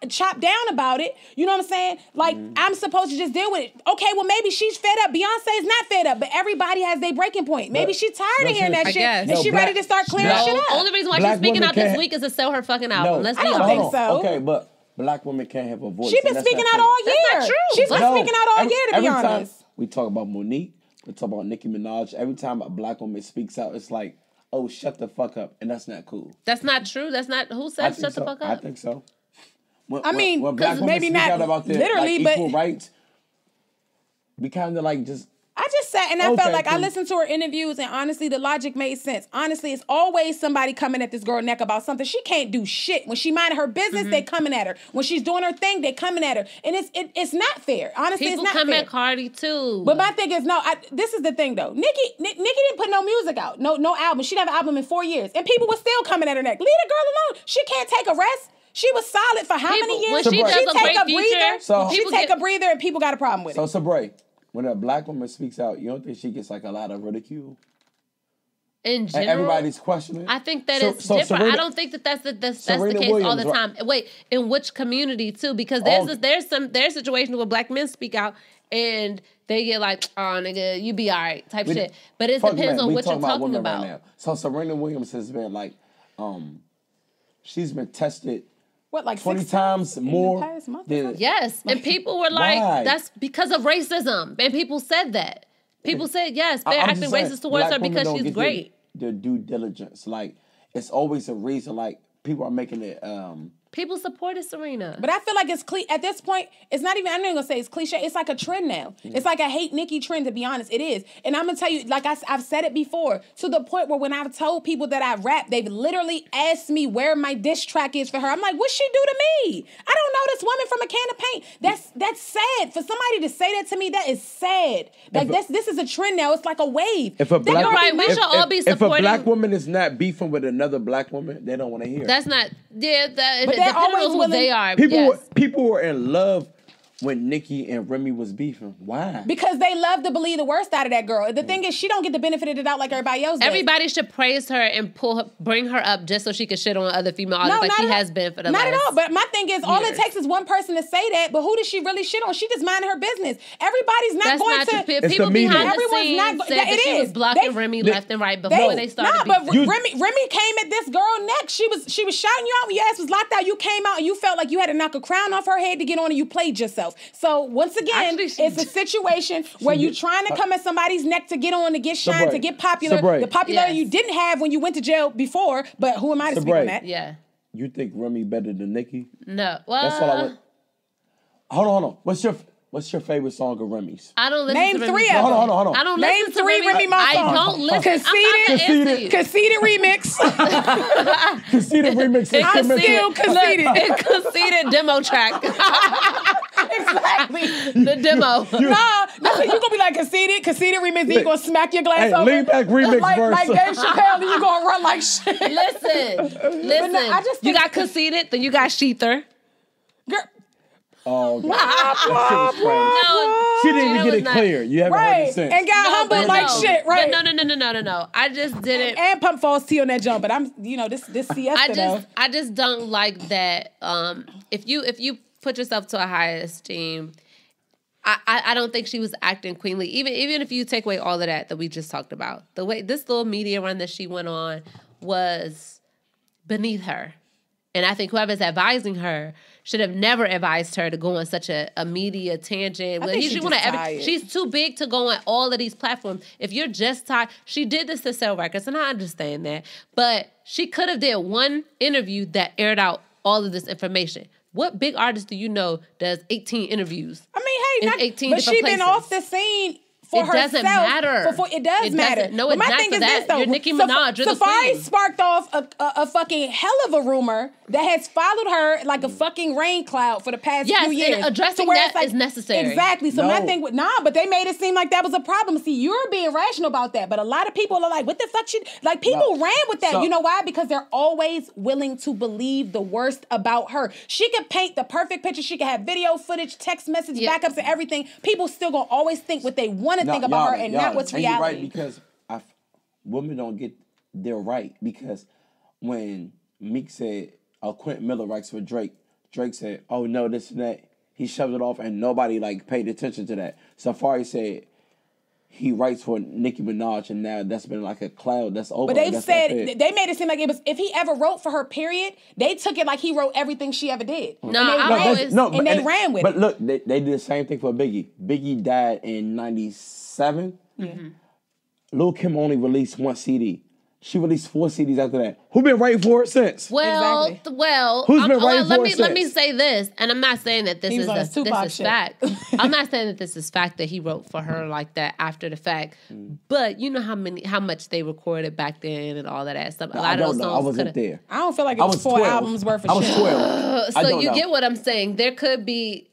chopped down about it, you know what I'm saying? Like, I'm supposed to just deal with it. Okay, well, maybe she's fed up. Beyonce is not fed up, but everybody has their breaking point. Maybe she's tired of hearing that shit, and she's ready to start clearing shit up. The only reason why she's speaking out this week is to sell her fucking album. I don't think so. Okay, but black women can't have a voice. She's been speaking out all year. That's not true. She's been speaking out all year, to be honest. We talk about Monique, we talk about Nicki Minaj. Every time a black woman speaks out, it's like, oh, shut the fuck up. And that's not cool. That's not true. That's not, who said shut the fuck up? I think so. When because maybe not about their, literally, but equal rights, we kind of like just. I just sat and I felt like I listened to her interviews, and honestly, the logic made sense. Honestly, it's always somebody coming at this girl neck about something. She can't do shit. When she minding her business, they coming at her. When she's doing her thing, they coming at her, and it's not fair. Honestly, people it's not fair. People come at Cardi too. But my thing is, this is the thing though. Nicki didn't put no music out, no album. She didn't have an album in 4 years, and people were still coming at her neck. Leave the girl alone. She can't take a rest. She was solid for how many years? When she take a breather, and people got a problem with it. So Sabrae, when a black woman speaks out, you don't think she gets like a lot of ridicule? In general, and everybody's questioning. I think that it's different. Serena, I don't think that's the case Williams, all the time. Right? Wait, in which community too? Because there's situations where black men speak out and they get like, oh nigga, you be all right type shit. But it depends on what you're talking about. Right now. So Serena Williams has been like, she's been tested. What, like 20 times more? Yes, and people were like, why? That's because of racism. And people said that. People said, yes, they're acting racist towards her because she's great. Their due diligence. Like, it's always a reason, like, people are making it... People supported Serena. But I feel like it's at this point, it's not even, I'm not even going to say it's cliche. It's like a trend now. It's like a hate Nicki trend, to be honest. It is. And I'm going to tell you, like I've said it before, to the point where when I've told people that I rap, they've literally asked me where my diss track is for her. I'm like, what'd she do to me? I don't know this woman from a can of paint. That's sad. For somebody to say that to me, that is sad. Like, this is a trend now. It's like a wave. If a black, we should all be supporting. If a black woman is not beefing with another black woman, they don't want to hear. That's not, but they're always on who willing. They are. People were in love when Nicki and Remy was beefing. Why? Because they love to believe the worst out of that girl. The thing is, she don't get the benefit of the doubt like everybody else does. Everybody should praise her and bring her up just so she can shit on other female artists like she has been for the last Not at all. But my thing is, all it takes is one person to say that, but who does she really shit on? She just minding her business. Everybody's not going to... People behind the scenes said that she was blocking Remy left and right before they started beefing. But Remy came at this girl next. She was shouting you out when your ass was locked out. You came out and you felt like you had to knock a crown off her head to get on and you played yourself. So once again, it's a situation where you're trying to come at somebody's neck to get on, to get shine, Sabrae. to get popular. Sabrae. The popularity you didn't have when you went to jail before, but who am I to speak on that? Yeah. You think Remy better than Nicki? No. Well, that's all I want. Hold on. What's your favorite song of Remy's? I don't listen Name to Remy. three of them. Hold on. I don't Name listen to three Remy Ma songs. I don't listen. Conceited remix. Conceited remix. I'm still conceited. Conceited demo track. Exactly. The demo. You're going to be like conceited remix, then you're going to smack your glass over. Lean back remix verse. Like Dave Chappelle, then you're going to run like shit. Listen. No, you got conceited, then you got Sheether. Girl. Oh, God. She didn't even get it clear. You haven't heard it since. And got humbled like shit, right? No. I just didn't. And pump false tea on that jump, but I'm, this siesta I just don't like that. If you put yourself to a higher esteem, I don't think she was acting queenly. Even if you take away all of that we just talked about, the way this little media run that she went on was beneath her. And I think whoever's advising her should have never advised her to go on such a media tangent. She's too big to go on all of these platforms. If you're just tired, she did this to sell records, and I understand that. But she could have did one interview that aired out all of this information. What big artist do you know does 18 interviews? I mean, hey, 18 but she been off the scene. For herself. Doesn't matter. It does matter. No, it's not for that. You're Nicki Minaj. You're Safaree sparked off a fucking hell of a rumor that has followed her like a fucking rain cloud for the past few years. And addressing that is necessary. Exactly. So my thing but they made it seem like that was a problem. See, you're being rational about that, but a lot of people are like, what the fuck? People ran with that. You know why? Because they're always willing to believe the worst about her. She could paint the perfect picture. She could have video footage, text message, backups, and everything. People still gonna always think what they want to think about her and not what's reality. You're right, because women don't get their right, because when Meek said Quentin Miller writes for Drake said, oh no, this and that. He shoved it off and nobody paid attention to that. Safaree said he writes for Nicki Minaj, and now that's been like a cloud that's over. But they made it seem like it was, if he ever wrote for her, period, they took it like he wrote everything she ever did. They ran with it. But look, they did the same thing for Biggie. Biggie died in 97. Mm-hmm. Lil' Kim only released one CD. She released 4 CDs after that. Who been writing for it since? Who's been writing for it since? Let me say this, and I'm not saying that this is fact. I'm not saying that this is fact that he wrote for her like that after the fact. But you know how much they recorded back then and all of that stuff. A lot of those songs. I wasn't there. I don't feel like it was 4 albums worth of shit. I was 12. So you get what I'm saying? There could be.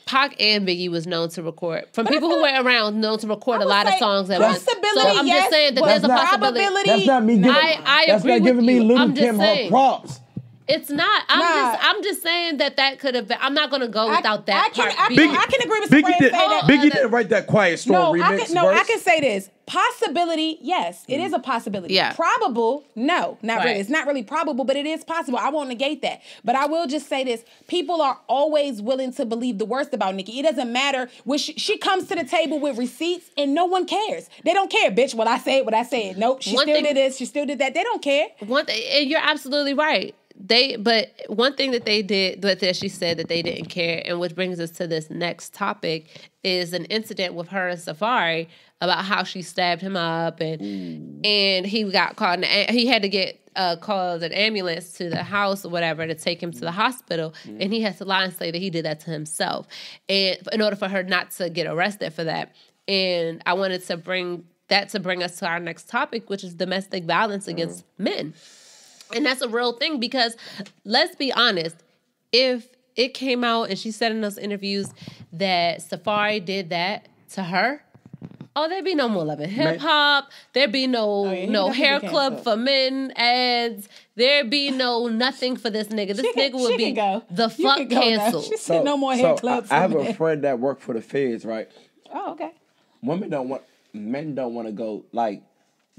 Pac and Biggie was known to record. From people who were around, known to record a lot of songs at once. So I'm just saying that there's a possibility. That's not me giving, I that's agree not giving with me you. Lil' Kim her props. It's not. I'm just saying that could have been. I'm not gonna go without that part. I can agree with Sabrae and say that. Biggie didn't write that Quiet Storm remix. I can say this. Possibility, yes, it is a possibility. Yeah. Probable, no, not really. It's not really probable, but it is possible. I won't negate that. But I will just say this. People are always willing to believe the worst about Nicki. It doesn't matter. When she comes to the table with receipts and no one cares. They don't care, bitch. Well, I said what I said. Nope, she still did this. She still did that. They don't care. And you're absolutely right. But one thing that they did, that she said that they didn't care, and which brings us to this next topic, is an incident with her and Sabrae about how she stabbed him up, and he got called. He had to get called an ambulance to the house or whatever to take him to the hospital, and he has to lie and say that he did that to himself, and in order for her not to get arrested for that. And I wanted to bring us to our next topic, which is domestic violence against men. And that's a real thing because, let's be honest, if it came out and she said in those interviews that Sabrae did that to her, there'd be no more Love and Hip Hop. There'd be no hair club for men ads. There'd be no nothing for this nigga. This nigga would be the fuck canceled. She said no more hair clubs for men. I have a friend that worked for the feds, right? Oh, okay. Men don't want to go, like,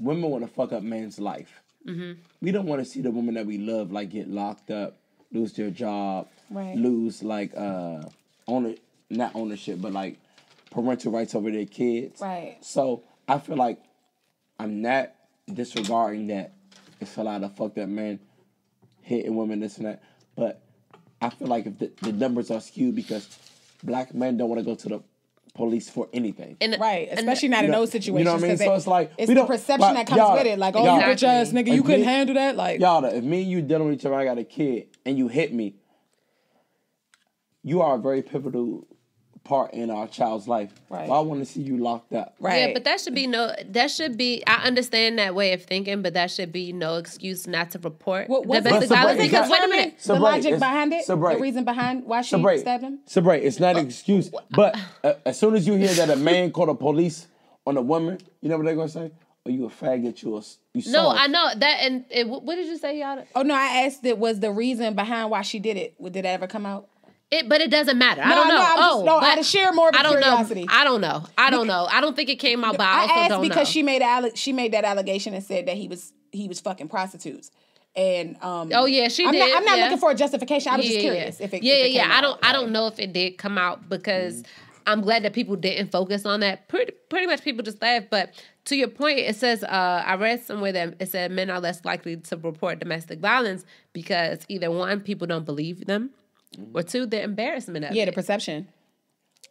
women want to fuck up men's life. Mm-hmm. We don't want to see the women that we love like get locked up, lose their job, lose like not ownership, but like parental rights over their kids. Right. So I feel like I'm not disregarding that. It's a lot of fucked up men hitting women, this and that. But I feel like if the numbers are skewed because black men don't want to go to the police for anything. Especially not in those situations. You know what I mean? So it's like... It's the perception that comes with it. Like, you bitch ass nigga, you couldn't handle that? Like... Yatta, if me and you dealing with each other, I got a kid, and you hit me, you are a very pivotal part in our child's life. Right. Well, I want to see you locked up. Right. Yeah, but I understand that way of thinking, but that should be no excuse not to report domestic violence. Because wait a minute. The logic behind it, the reason behind why she stabbed him? Sabrae, it's not an excuse. But as soon as you hear that a man called the police on a woman, you know what they're going to say? Oh, you a faggot, you soft. No, I know that. And what did you say, Yatta? Oh, no, I asked it was the reason behind why she did it. Did that ever come out? But it doesn't matter. I don't know. I had to share more of curiosity. I don't know. I don't think it came out, but I also don't know. Because she made that allegation and said that he was fucking prostitutes. And she did. I'm not looking for a justification. I was just curious if it came out. I don't know if it did come out because I'm glad that people didn't focus on that. Pretty much people just laughed. But to your point, it says I read somewhere that it said men are less likely to report domestic violence because either one, people don't believe them. Or two, the embarrassment of it. Yeah, the perception.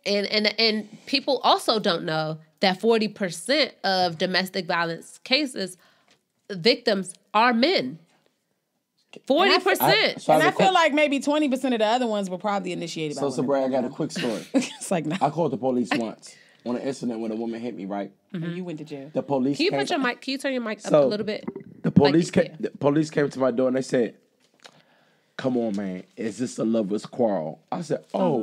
And people also don't know that 40% of domestic violence cases, victims are men. 40%. And I feel like maybe 20% of the other ones were probably initiated by women. So, Sabrae, I got a quick story. It's like, no. I called the police once on an incident when a woman hit me, right? Mm-hmm. And you went to jail. The police Can you turn your mic up a little bit? The police came to my door and they said, come on, man, is this a lover's quarrel? I said, y'all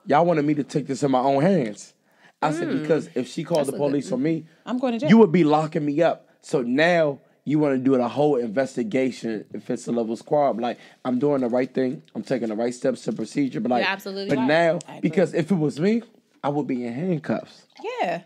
wanted me to take this in my own hands. I said, because if she called the police for me, I'm going to jail. You would be locking me up. So now you want to do the whole investigation if it's a lover's quarrel. Like, I'm doing the right thing. I'm taking the right steps to procedure. But like, absolutely but now, because if it was me, I would be in handcuffs. Yeah.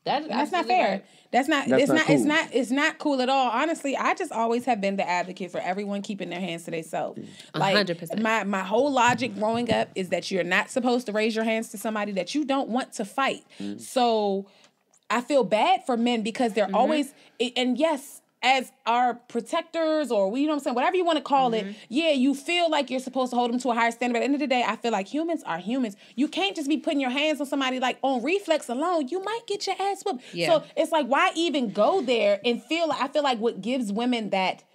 That's not fair. Right. It's not cool at all. Honestly, I just always have been the advocate for everyone keeping their hands to themselves. Like 100%. My whole logic growing up is that you're not supposed to raise your hands to somebody that you don't want to fight. So I feel bad for men because they're always, and yes, as our protectors or, you know what I'm saying, whatever you want to call it, yeah, you feel like you're supposed to hold them to a higher standard. But at the end of the day, I feel like humans are humans. You can't just be putting your hands on somebody like on reflex alone. You might get your ass whooped. Yeah. So it's like, why even go there and I feel like what gives women that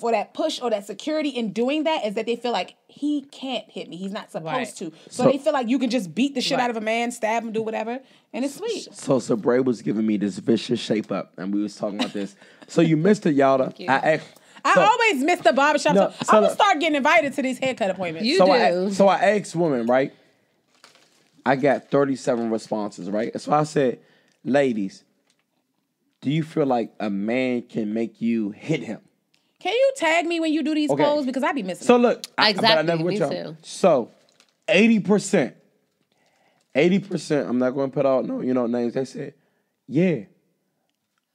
for that push or that security in doing that is that they feel like he can't hit me. He's not supposed to. So they feel like you can just beat the shit out of a man, stab him, do whatever, and it's sweet. So Sabrae was giving me this vicious shape up, and we was talking about this. So you missed it, Yatta. I always miss the barbershop. I'm going to start getting invited to these haircut appointments. You do. So I asked women, right? I got 37 responses, right? So I said, ladies, do you feel like a man can make you hit him? Can you tag me when you do these polls? Because I be missing. So look, exactly. I never with y'all. So 80%, I'm not going to put out names. They said, yeah,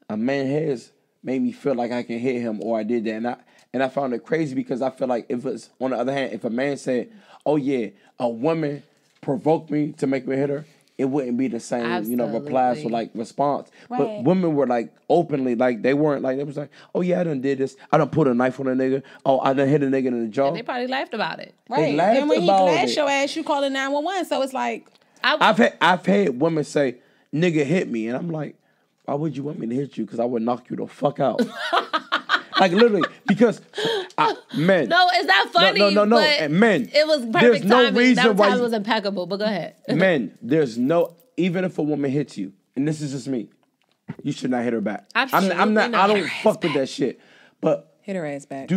a man has made me feel like I can hit him, or I did that, and I found it crazy because I feel like if it's on the other hand, if a man said, oh yeah, a woman provoked me to make me hit her, it wouldn't be the same, replies or like response. Right. But women were like openly, like they weren't like, they was like, oh yeah, I done did this. I done put a knife on a nigga. Oh, I done hit a nigga in the jaw. And they probably laughed about it. Right. And when he glassed your ass, you calling 911. So it's like. I've had women say, nigga hit me. And I'm like, why would you want me to hit you? Because I would knock you the fuck out. Like literally, because men. No, it's not funny. No. And men. It was perfect there's no timing. reason that why time was impeccable. But go ahead. Men, even if a woman hits you, and this is just me, you should not hit her back. Absolutely I'm not. I don't fuck with that shit. But hit her ass back.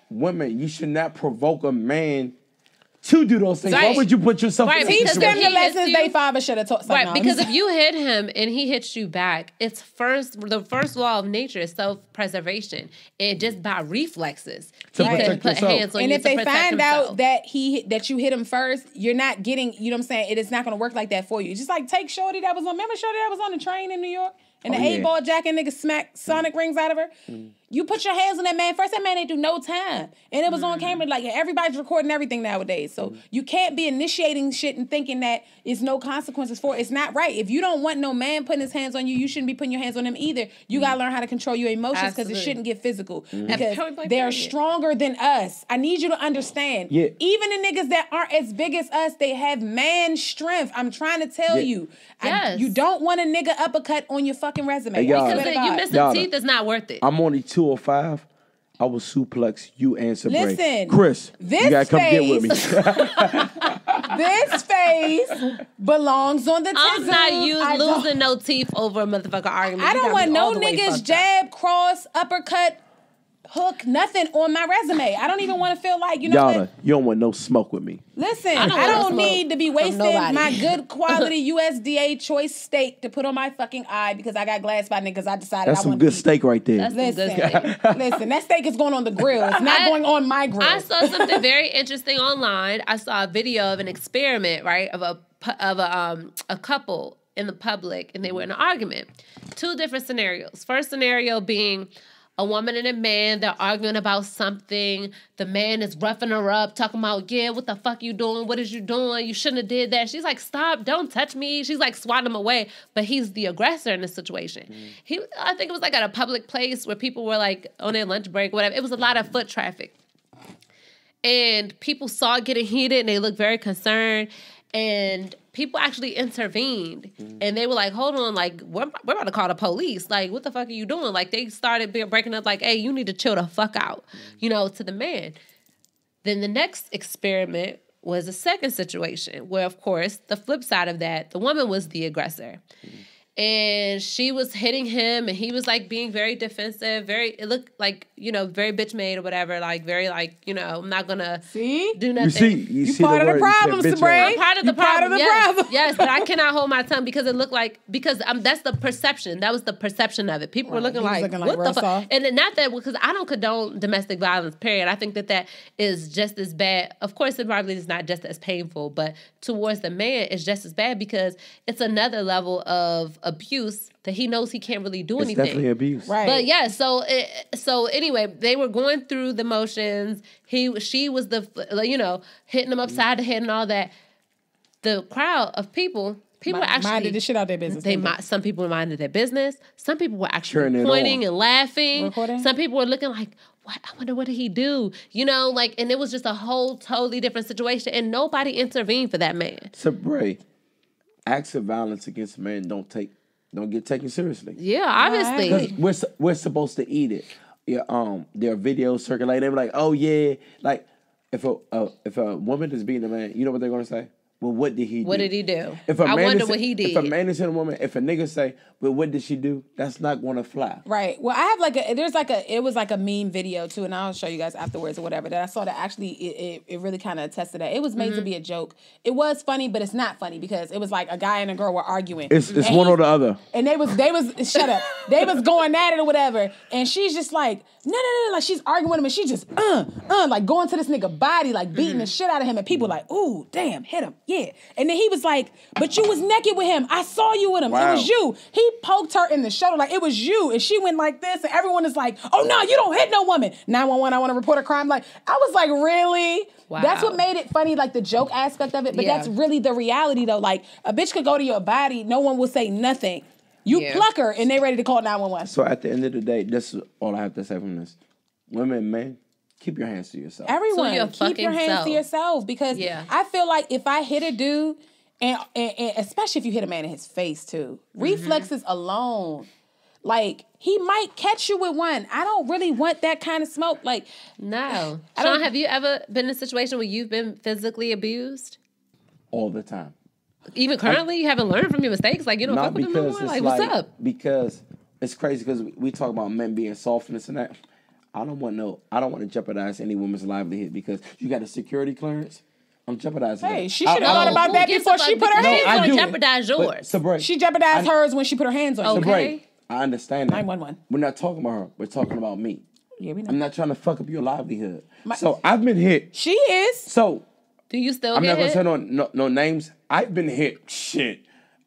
Women, you should not provoke a man to do those things. Right. Why would you put yourself in Teach them the lessons they father should have taught. Right, because if you hit him and he hits you back, it's the first law of nature is self-preservation. And just by reflexes, he could put hands on you. And if they find out that you hit him first, you're not getting, you know what I'm saying? It is not going to work like that for you. Just like take Shorty that was on the train in New York? And the 8-ball jacking nigga smacked sonic rings out of her. You put your hands on that man first. That man ain't do no time. And it was on camera. Like, everybody's recording everything nowadays. So you can't be initiating shit and thinking that it's no consequences for it. It's not right. If you don't want no man putting his hands on you, you shouldn't be putting your hands on him either. You got to learn how to control your emotions because it shouldn't get physical. Because they're stronger than us. I need you to understand. Yeah. Even the niggas that aren't as big as us, they have man strength. I'm trying to tell you. Yes. You don't want a nigga uppercut on your fucking resume. Hey, because you missing teeth is not worth it. I'm only 205. I will suplex you and Sabrae. Listen, Chris, you gotta come get with me. This face belongs on the I'm not losing no teeth over a motherfucker argument. I don't want no niggas jab, cross, uppercut, hook, nothing on my resume. I don't even want to feel like, Yatta, you don't want no smoke with me. Listen, I don't need to be wasting my good quality USDA choice steak to put on my fucking eye because I got glass by niggas. I decided that's some good steak right there. Listen, that steak is going on the grill. It's not going on my grill. I saw something very interesting online. I saw a video of an experiment, right, of a couple in the public, and they were in an argument. 2 different scenarios. First scenario being a woman and a man, they're arguing about something. The man is roughing her up, talking about, yeah, what the fuck you doing? What is you doing? You shouldn't have did that. She's like, stop, don't touch me. She's like swatting him away. But he's the aggressor in this situation. I think it was like at a public place where people were like on their lunch break, whatever. It was a lot of foot traffic. And people saw it getting heated and they looked very concerned. And people actually intervened, and they were like, hold on, like, we're about to call the police. Like, what the fuck are you doing? Like, they started breaking up like, hey, you need to chill the fuck out, to the man. Then the next experiment was a second situation where, of course, the flip side of that, the woman was the aggressor. And she was hitting him, and he was like being very defensive. It looked like, very bitch made or whatever. Like very I'm not gonna do nothing. You see part of the problem, Sabrae. I'm part of the problem. Yes, but I cannot hold my tongue because it looked like that's the perception. That was the perception of it. People were looking like what the fuck? And not that because I don't condone domestic violence. Period. I think that is just as bad. Of course, it probably is not just as painful, but towards the man, it's just as bad because it's another level of abuse that he knows he can't really do anything. It's definitely abuse. Right. But yeah, so anyway, they were going through the motions. She was hitting him upside the head and all that. The crowd of people actually minded the shit out their business. Some people minded their business. Some people were actually pointing and laughing. Recording? Some people were looking like, what? I wonder what did he do? And it was just a whole totally different situation, and nobody intervened for that man. Sabrae, acts of violence against men don't get taken seriously. Yeah, obviously. Because we're supposed to eat it. Yeah, there are videos circulating. They were like, oh yeah, like if a woman is beating a man, you know what they're gonna say? well, what did he do? What did he do? I wonder what he did. If a man is hitting a woman, if a nigga say, well, what did she do? That's not going to fly. Right. Well, I have it was like a meme video too, and I'll show you guys afterwards or whatever, that I saw that actually it really kind of attested that. It was made to be a joke. It was funny, but it's not funny because it was like a guy and a girl were arguing. It's one or the other. And they was shut up. They was going at it or whatever. And she's just like, no, like she's arguing with him and she just like going to this nigga body, like beating the shit out of him, and people like, ooh, damn, hit him. Yeah. And then he was like, but you was naked with him. I saw you with him. Wow. It was you. He poked her in the shoulder like it was you. And she went like this, and everyone is like, oh no, you don't hit no woman. 911, I want to report a crime. Like, I was like, really? Wow. That's what made it funny, like the joke aspect of it. But that's really the reality though. Like, a bitch could go to your body, no one will say nothing. You pluck her and they ready to call 911. So at the end of the day, this is all I have to say from this. Women and men, keep your hands to yourself. Everyone, keep your hands to yourself. Because I feel like if I hit a dude, and especially if you hit a man in his face too, reflexes alone, like, he might catch you with one. I don't really want that kind of smoke. Like, no. Sean, have you ever been in a situation where you've been physically abused? All the time. Even currently, you haven't learned from your mistakes? Like, you don't fuck with them no more? Like, what's up? Because it's crazy because we talk about men being soft and this and that. I don't want to jeopardize any woman's livelihood because you got a security clearance. I'm jeopardizing that. Hey, she should have thought about that before she put her hands on you. Jeopardize yours. Sabrae, she jeopardized hers when she put her hands on you. Sabrae, I understand that. 911. We're not talking about her. We're talking about me. Yeah, we know. I'm not trying to fuck up your livelihood. So I've been hit. She is. So do you still I'm get not hit? going to say no names. I've been hit,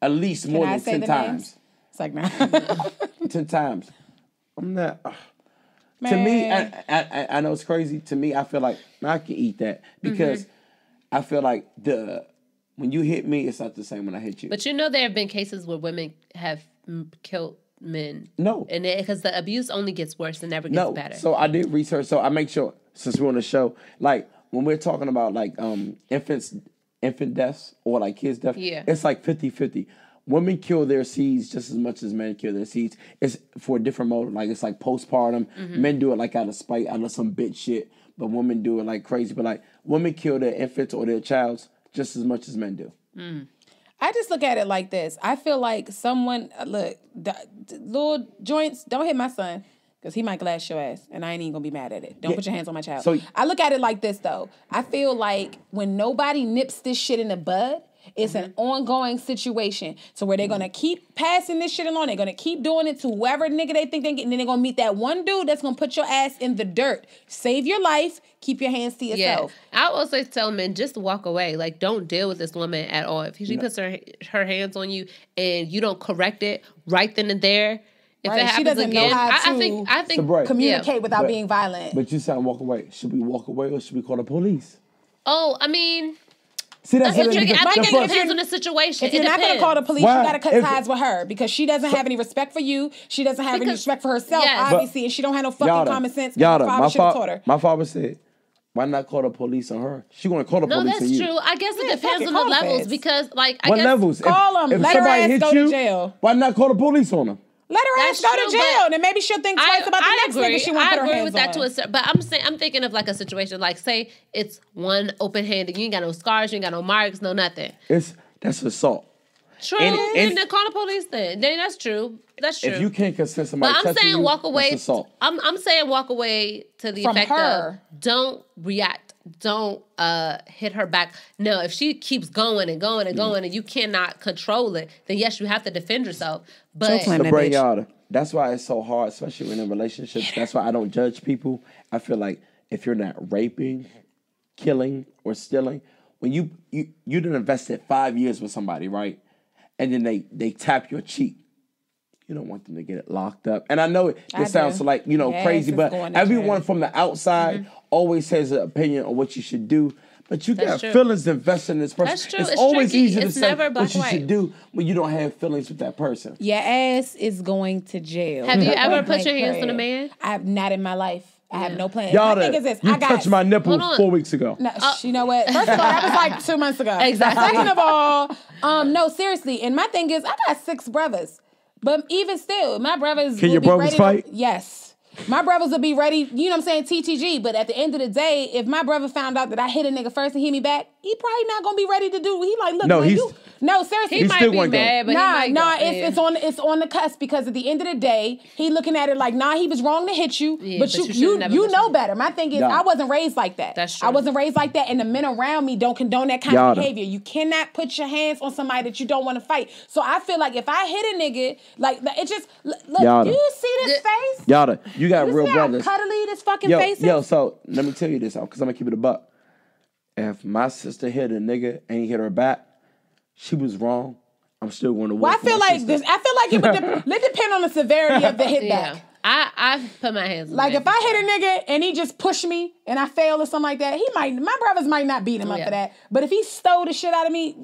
at least more than 10 times. It's like, nah. 10 times. I'm not... To me, I know it's crazy. To me, I feel like I can eat that because I feel like when you hit me, it's not the same when I hit you. But you know there have been cases where women have killed men. No. And because the abuse only gets worse and never gets better. So I did research. So I make sure, since we're on the show, like when we're talking about like infant deaths or like kids' deaths, it's like 50-50. Women kill their seeds just as much as men kill their seeds. It's for a different motive. Like, it's like postpartum. Men do it like out of spite, out of some bitch shit. But women do it like crazy. But like, women kill their infants or their childs just as much as men do. I just look at it like this. I feel like someone, look, little joints, don't hit my son. Because he might glass your ass, and I ain't even going to be mad at it. Don't put your hands on my child. So I look at it like this, though. I feel like when nobody nips this shit in the bud, it's an ongoing situation. So where they're going to keep passing this shit along. They're going to keep doing it to whoever nigga they think they get. And then they're going to meet that one dude that's going to put your ass in the dirt. Save your life. Keep your hands to yourself. I also tell men, just walk away. Like, don't deal with this woman at all. If she puts her hands on you and you don't correct it right then and there, if it happens she doesn't again, know how I think Sabrae, communicate without being violent. But you said walk away. Should we walk away or should we call the police? Oh, I mean... See, that's tricky. I think it depends on the situation. If you're not going to call the police, you got to cut ties with her because she doesn't have any respect for you. She doesn't have any respect for herself, obviously, and she don't have no fucking common sense. My father said, why not call the police on her? She going to call the police on you. No, that's true. I guess it depends on the levels because, like, what levels? Call them. Let her ass go to jail. Why not call the police on them? Let her ass go to jail, then maybe she'll think twice about the next nigga she want to put her hands on. I agree with that but I'm thinking of like a situation like, say it's one open handed, you ain't got no scars, you ain't got no marks, no nothing. That's assault. True, and then call the police then. That's true. That's true. If you can't consent somebody touching you, that's assault. I'm saying walk away to the effect of don't react. Don't hit her back. No, if she keeps going and going and going and you cannot control it, then yes, you have to defend yourself. But Sabrae, Yatta, that's why it's so hard, especially in a relationship. That's why I don't judge people. I feel like if you're not raping, killing, or stealing, when you done invested 5 years with somebody, right? And then they tap your cheek. You don't want them to get it locked up. And I know it sounds like, crazy, but everyone from the outside always has an opinion on what you should do. But you got feelings invested in this person. That's true. It's always tricky. easy to say what you should do when you don't have feelings with that person. Your ass is going to jail. Have you ever put your hands on a man? I have not in my life. I have no plan. Yatta, my thing is this. You touched my nipple 4 weeks ago. No, you know what? First of all, that was like 2 months ago. Exactly. Second of all, no, seriously. And my thing is, I got 6 brothers. But even still, my brothers Can your brothers fight? Yes. My brothers will be ready, you know what I'm saying, TTG. But at the end of the day, if my brother found out that I hit a nigga first and hit me back, he probably not gonna be ready to do. He like, look, no, seriously, he might be mad, but it's on the cusp because at the end of the day, he looking at it like, nah, he was wrong to hit you, but you know better. My thing is, I wasn't raised like that. That's true. I wasn't raised like that, and the men around me don't condone that kind of behavior. You cannot put your hands on somebody that you don't want to fight. So I feel like if I hit a nigga, like it just look. Do you see this face? Yatta, you got real brothers. How cuddly this fucking face is? Yo, so let me tell you this, because I'm gonna keep it a buck. If my sister hit a nigga and he hit her back, she was wrong. I'm still going to war. Well, I feel like it would depend on the severity of the hit back. I put my hands on like if I hit a nigga and he just pushed me and I fail or something like that, my brothers might not beat him up for that. But if he stole the shit out of me,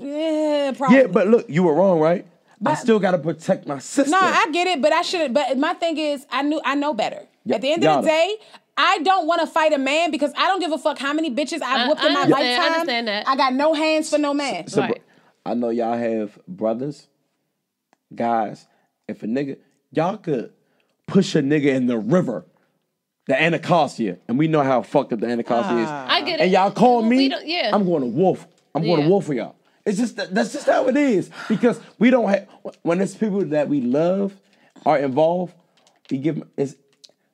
probably. Yeah, but look, you were wrong, right? But I still got to protect my sister. No, I get it, but I should. But my thing is, I know better. At the end of the day, I don't want to fight a man because I don't give a fuck how many bitches I've whooped in my lifetime. I understand that. I got no hands for no man. Right. I know y'all have brothers, guys. If a nigga, y'all could push a nigga in the river, the Anacostia, and we know how fucked up the Anacostia is. I get it. And y'all call me, I'm going to wolf. I'm going to wolf for y'all. It's just that's just how it is because we don't have when it's people that we love are involved. We give them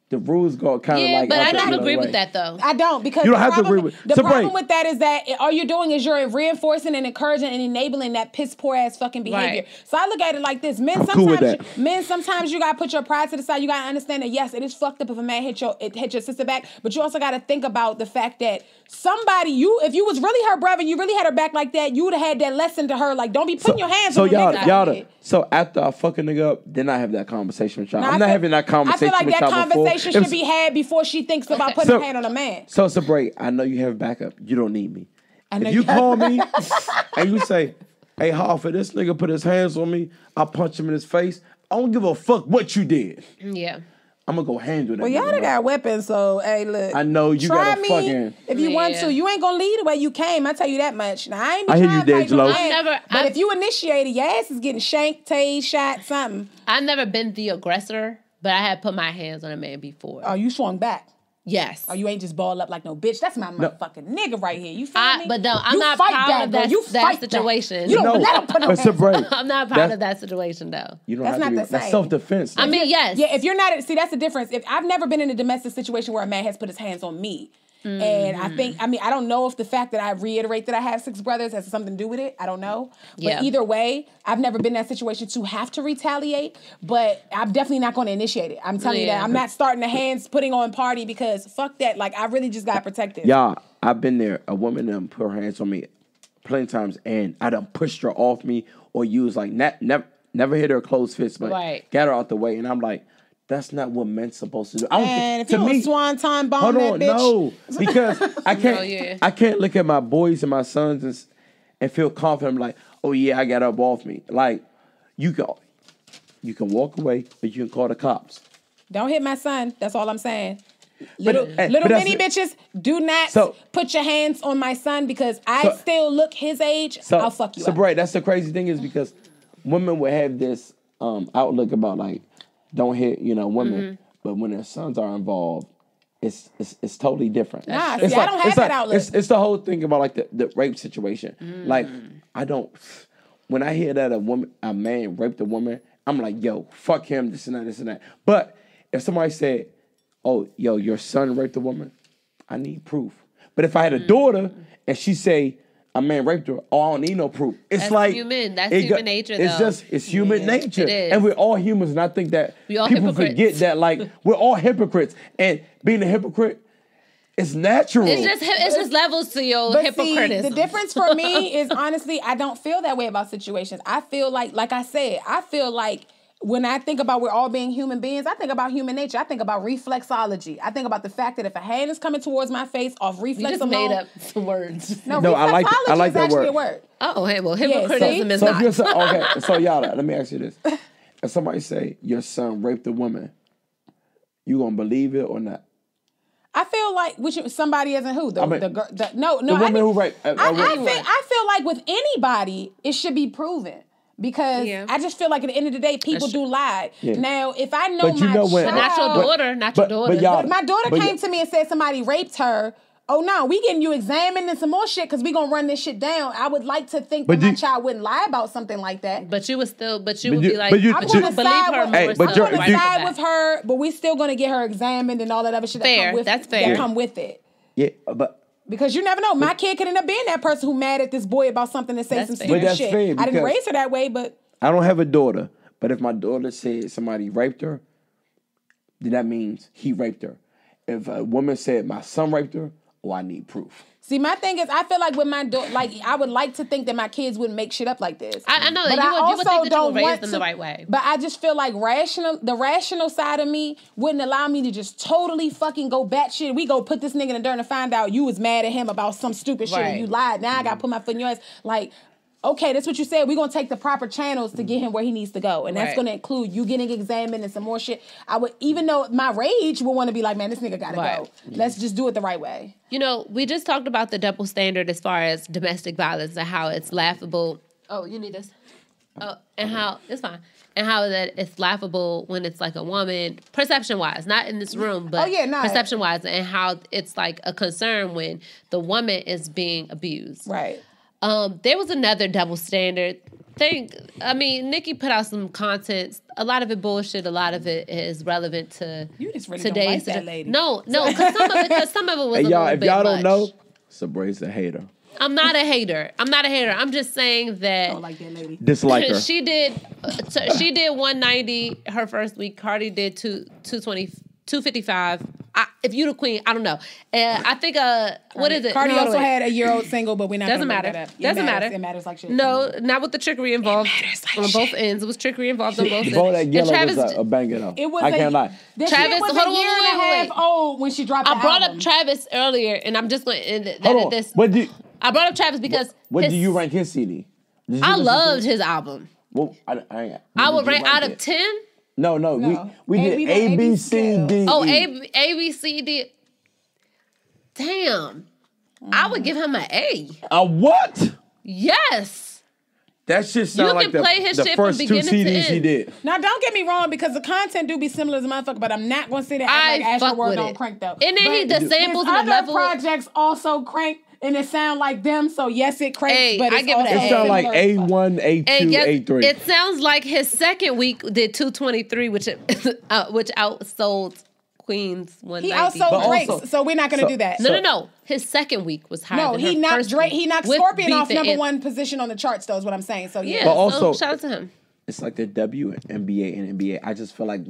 the rules go kind of like. But I don't agree with that though. I don't because you don't have to agree with the problem with that is that all you're doing is you're reinforcing and encouraging and enabling that piss poor ass fucking behavior. Right. So I look at it like this: men sometimes you gotta put your pride to the side. You gotta understand that yes, it is fucked up if a man hit your sister back, but you also gotta think about the fact that if you was really her brother, you really had her back like that, you would have had that lesson to her like don't be putting your hands on your nigga. So after I fuck a nigga up, then I have that conversation with y'all. I'm not having that conversation with y'all before. I feel like that conversation should be had before she thinks about putting her hand on a man. So Sabrae, I know you have backup. You don't need me. If you call me and you say, hey, Harford, this nigga put his hands on me, I punch him in his face, I don't give a fuck what you did. Yeah. I'm gonna go handle that. Well, y'all got weapons, so hey, look. I know you got a fucking. If you want to, you ain't gonna lead the way you came. I tell you that much. Now I ain't. I hear you, D'Angelo. But if you initiate it, your ass is getting shanked, tased, shot, something. I've never been the aggressor, but I had put my hands on a man before. Oh, you swung back. Yes. Oh, you ain't just ball up like no bitch. That's my motherfucking nigga right here. You feel me? But no, I'm not proud of that situation. You don't let him put no hands. I'm not proud of that situation though. You don't have to be. That's self-defense. I mean, yes. Yeah, if you're not, see, that's the difference. If I've never been in a domestic situation where a man has put his hands on me. And I don't know if the fact that I reiterate that I have 6 brothers has something to do with it. I don't know. But either way, I've never been in that situation to have to retaliate, but I'm definitely not going to initiate it. I'm telling you that. I'm not starting the hands putting on party because fuck that. Like, I really just got protected. Yeah, I've been there. A woman done put her hands on me plenty of times, and I done pushed her off me or used, like, never hit her closed fist, but got her out the way. And I'm like, that's not what men's supposed to do. Man, if you don't swanton bomb that bitch. No, because I can't look at my boys and my sons and feel confident. I'm like, oh yeah, I got up off me. Like, you can walk away, but you can call the cops. Don't hit my son. That's all I'm saying. Little mini bitches, do not put your hands on my son because I still look his age. I'll fuck you up. Right, that's the crazy thing is because women would have this outlook about like, don't hit, women, but when their sons are involved, it's totally different. I don't have that outlook. It's the whole thing about like the rape situation. Like when I hear that a man raped a woman, I'm like, yo, fuck him, this and that. But if somebody said, oh, yo, your son raped a woman, I need proof. But if I had a daughter and she say, a man raped her, oh, I don't need no proof. That's like human. That's human nature, though. It's human nature. It is. And we're all humans. And I think that people forget that, like, we're all hypocrites. And being a hypocrite is natural. It's just levels to your hypocritism. See, the difference for me is, honestly, I don't feel that way about situations. I feel like I said, when I think about we're all being human beings, I think about human nature. I think about reflexology. I think about the fact that if a hand is coming towards my face off reflex alone. You just made up some words. No, I like that word. A word. Oh, hey, well, hypocritism is not. Okay, so Yatta, let me ask you this. If somebody say your son raped a woman, you gonna believe it or not? I feel like somebody isn't who? The woman who raped. I feel like with anybody, it should be proven. Because I just feel like at the end of the day, people do lie. Yeah. Now, if I know not your daughter. But my daughter came to me and said somebody raped her, oh no, we getting you examined and some more shit because we gonna run this shit down. I would like to think that my child wouldn't lie about something like that. But you would still, but you would be like, I'm gonna believe her more. I'm gonna side with her, but we still gonna get her examined and all that other shit that's fair. that come with it. Yeah, but because you never know, my kid could end up being that person who mad at this boy about something and say some stupid shit. I didn't raise her that way, but I don't have a daughter. But if my daughter said somebody raped her, then that means he raped her. If a woman said my son raped her, I need proof. See, my thing is, I feel like with my daughter, like I would like to think that my kids wouldn't make shit up like this. I know that you would think that you would raise them the right way. But I just feel like the rational side of me wouldn't allow me to just totally fucking go batshit. We go put this nigga in the dirt and find out you was mad at him about some stupid shit and you lied. Now I gotta put my foot in your ass. Like, okay, that's what you said. We're going to take the proper channels to get him where he needs to go. And that's going to include you getting examined and some more shit. I would, even though my rage would want to be like, man, this nigga got to go. Let's just do it the right way. You know, we just talked about the double standard as far as domestic violence and how it's laughable. Oh, you need this? Oh, and how, it's fine. And how that it's laughable when it's like a woman, perception-wise, not in this room, but perception-wise, and how it's like a concern when the woman is being abused. Right. There was another double standard thing. I mean, Nicki put out some content. A lot of it bullshit. A lot of it is relevant to you just really today's. Don't like that lady. No, because some of it was a little if bit y'all much. don't know, Sabrae's a hater. I'm not a hater. I'm just saying that. I don't like that lady. Dislike her. She did 190 her first week. Cardi did 220, 255. If you the queen, I don't know. I think what is it? Cardi also had a year-old single, but we're not. Doesn't matter. Doesn't matter. It matters like shit. No, not with the trickery involved. It matters like on shit. both ends. It was trickery involved on both ends. That yellow Travis was a banger though. It was I can't lie. Travis was a year and a half old when she dropped the album. I brought up Travis earlier, and I'm just going to end this. I brought up Travis because what do you rank his CD? I loved his album. Well, I would rank out of 10. No. We did A, B, C, D. Oh, A, B, C, D. Damn. I would give him an A. A what? Yes. That shit sound like the first two CDs he did. Now, don't get me wrong, because the content do be similar as a motherfucker, but I'm not going to say that like Asher Word don't crank, though. And then the samples and the level. Other projects also crank, and it sound like them, so yes, it cranks, but it's also it sound like A1, A2, A3. It sounds like his second week did 223, which outsold Queen's 190. He outsold Drake's, so we're not going to do that. No. His second week was higher than he knocked Drake. He knocked Scorpion off number one position on the charts, though, is what I'm saying. So, yeah. But also, shout out to him. It's like the WNBA and NBA. I just feel like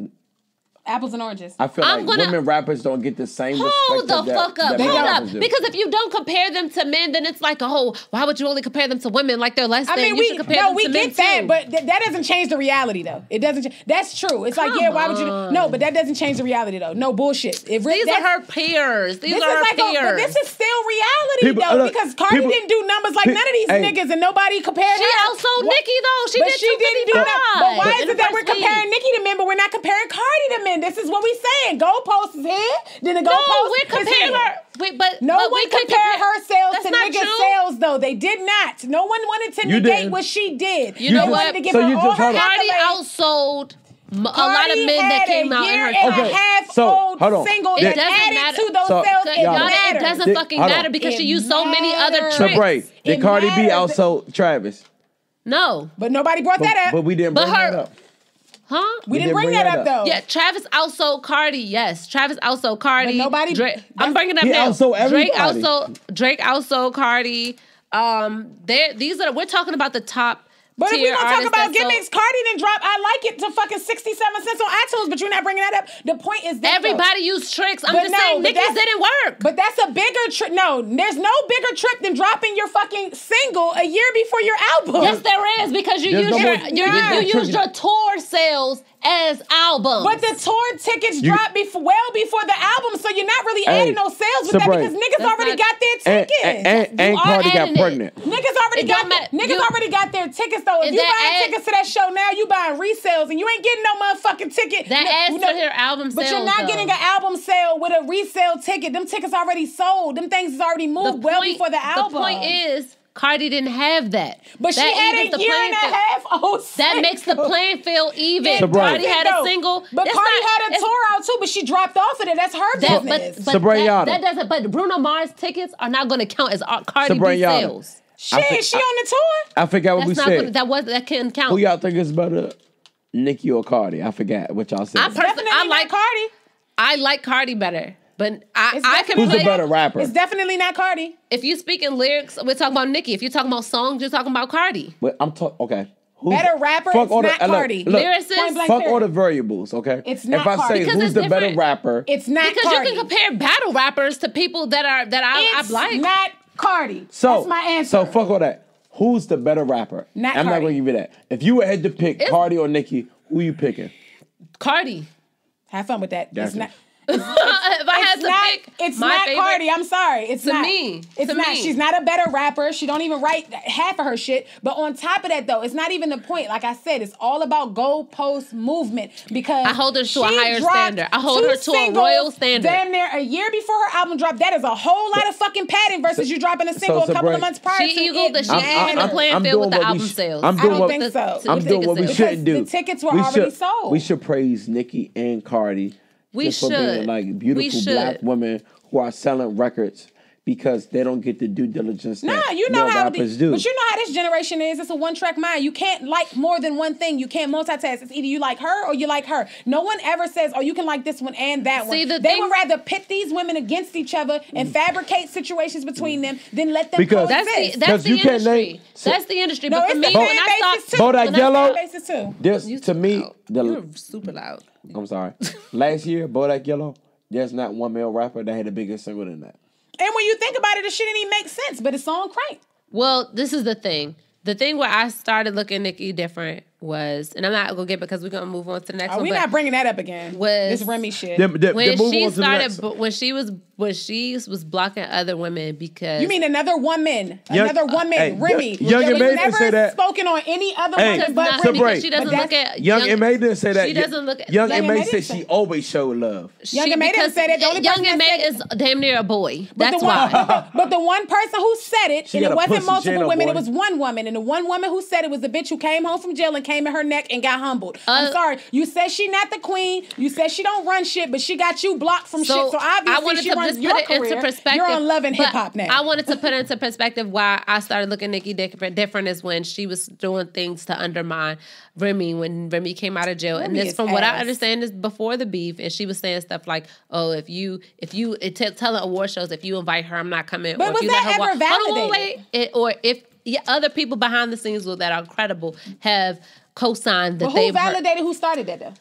apples and oranges. I feel like women rappers don't get the same respect. Hold the fuck up. Hold up. Because if you don't compare them to men, then it's like, why would you only compare them to women like they're less than? You should compare them to men get that, too. but that doesn't change the reality, though. It doesn't. That's true. It's like, why would you? No, but that doesn't change the reality, though. No bullshit. These are her peers. These are her peers. But this is still reality, though, because Cardi didn't do numbers like none of these niggas, and nobody compared her. She outsold Nicki, though. She didn't do that. But why is it that we're comparing Nicki to men, but we're not comparing Cardi to men? This is what we saying. Goalpost is here. Then the goalpost we're comparing her. No one compared her sales to niggas' sales, though. They did not. No one wanted to negate what she did. You know what? Cardi outsold a lot of men that came out in her time. Single it doesn't matter to those sales. It doesn't fucking matter because she used so many other tricks. Sabrae, did Cardi B outsold Travis? No. But nobody brought that up. But we didn't bring that up. Huh? We didn't bring that up, though. Yeah, Travis outsold Cardi. Yes, Travis outsold Cardi. But nobody. I'm bringing up now. Drake outsold Cardi. We're talking about the top. But if we're going to talk about gimmicks, Cardi didn't drop I Like It to fucking 67 cents on iTunes, but you're not bringing that up. The point is this, everybody used tricks. I'm just saying Nicki's didn't work. But that's a bigger trick. No, there's no bigger trick than dropping your fucking single a year before your album. Yes, there is, because you used your tour sales as albums. But the tour tickets dropped well before the album, so you're not really adding no sales with that because niggas already got their tickets. And Cardi got pregnant. Niggas already got their tickets, though. If you buying tickets to that show now, you buying resales, and you ain't getting no motherfucking ticket. That adds to her album sales. But you're not getting an album sale with a resale ticket. Them tickets already sold. Them things is already moved well before the album. The point is, Cardi didn't have that. But she had a year and a half old single. That makes the playing field even. Cardi had a single. But Cardi had a tour out too, but she dropped off of it. That's her business. But that doesn't. But Bruno Mars tickets are not going to count as Cardi B sales. She on the tour? I forgot what we said. That couldn't count. Who y'all think is better, Nicki or Cardi? I forgot what y'all said. I like Cardi. I like Cardi better. But I can Who's play. the better rapper? It's definitely not Cardi. If you speak in lyrics, we're talking about Nicki. If you're talking about songs, you're talking about Cardi. But I'm talking, okay. Better rapper, it's not Cardi. Lyricist? Fuck all the variables, okay? It's not Cardi. If I say because who's the better rapper. It's not because Cardi. You can compare battle rappers to people that I like. It's not Cardi. So, that's my answer. So fuck all that. Who's the better rapper? I'm not going to give you that. If you had to pick Cardi or Nicki, who you picking? Cardi. Have fun with that. That's it's not. If I had to pick, it's not favorite, Cardi. I'm sorry. It's to not. Me. It's to not. Me. She's not a better rapper. She don't even write half of her shit. But on top of that, though, it's not even the point. Like I said, it's all about goalpost movement because I hold her to a higher standard. I hold her to a royal standard. Damn near a year before her album dropped. That is a whole lot of fucking padding versus you dropping a single a couple of months prior to it. She ain't the playing field with the album sales. I don't think so. I'm doing what we shouldn't do. The tickets were already sold. We should praise Nicki and Cardi. We should. For being like beautiful black women who are selling records because they don't get the due diligence that rappers do. But you know how this generation is. It's a one-track mind. You can't like more than one thing. You can't multitask. It's either you like her or you like her. No one ever says, you can like this one and that one. They would rather pit these women against each other and fabricate situations between them than let them coexist. That's the industry. That's the industry. No, but for it's me, the fan bases too. Bodak Yellow. To me, you're super loud. I'm sorry. Last year, Bodak Yellow, there's not one male rapper that had a bigger single than that. And when you think about it, it shouldn't even make sense, but it's on crank. Well, this is the thing. The thing where I started looking Nicki different was, and I'm not going to get because we're going to move on to the next one. We're not bringing that up again. This Remy shit. When she was blocking other women because... You mean another woman? Remy. Young and May didn't say that. Spoken on any other woman but Remy. Because she doesn't look at... Young and May didn't say that. She doesn't look at... Young and May said she always showed love. Young and May didn't say that. Young and May is damn near a boy. That's why. But the one person who said it, and it wasn't multiple women, it was one woman. And the one woman who said it was the bitch who came home from jail and came in her neck and got humbled. I'm sorry. You said she not the queen. You said she don't run shit, but she got you blocked from shit. So obviously she runs your career. You're on Love and Hip Hop now. I wanted to put it into perspective why I started looking Nicki different is when she was doing things to undermine Remy when Remy came out of jail. And this, from what I understand, is before the beef. And she was saying stuff like, if you telling award shows, if you invite her, I'm not coming. But was that ever validated? Or if other people behind the scenes that are credible have co-signed that who validated who started that though?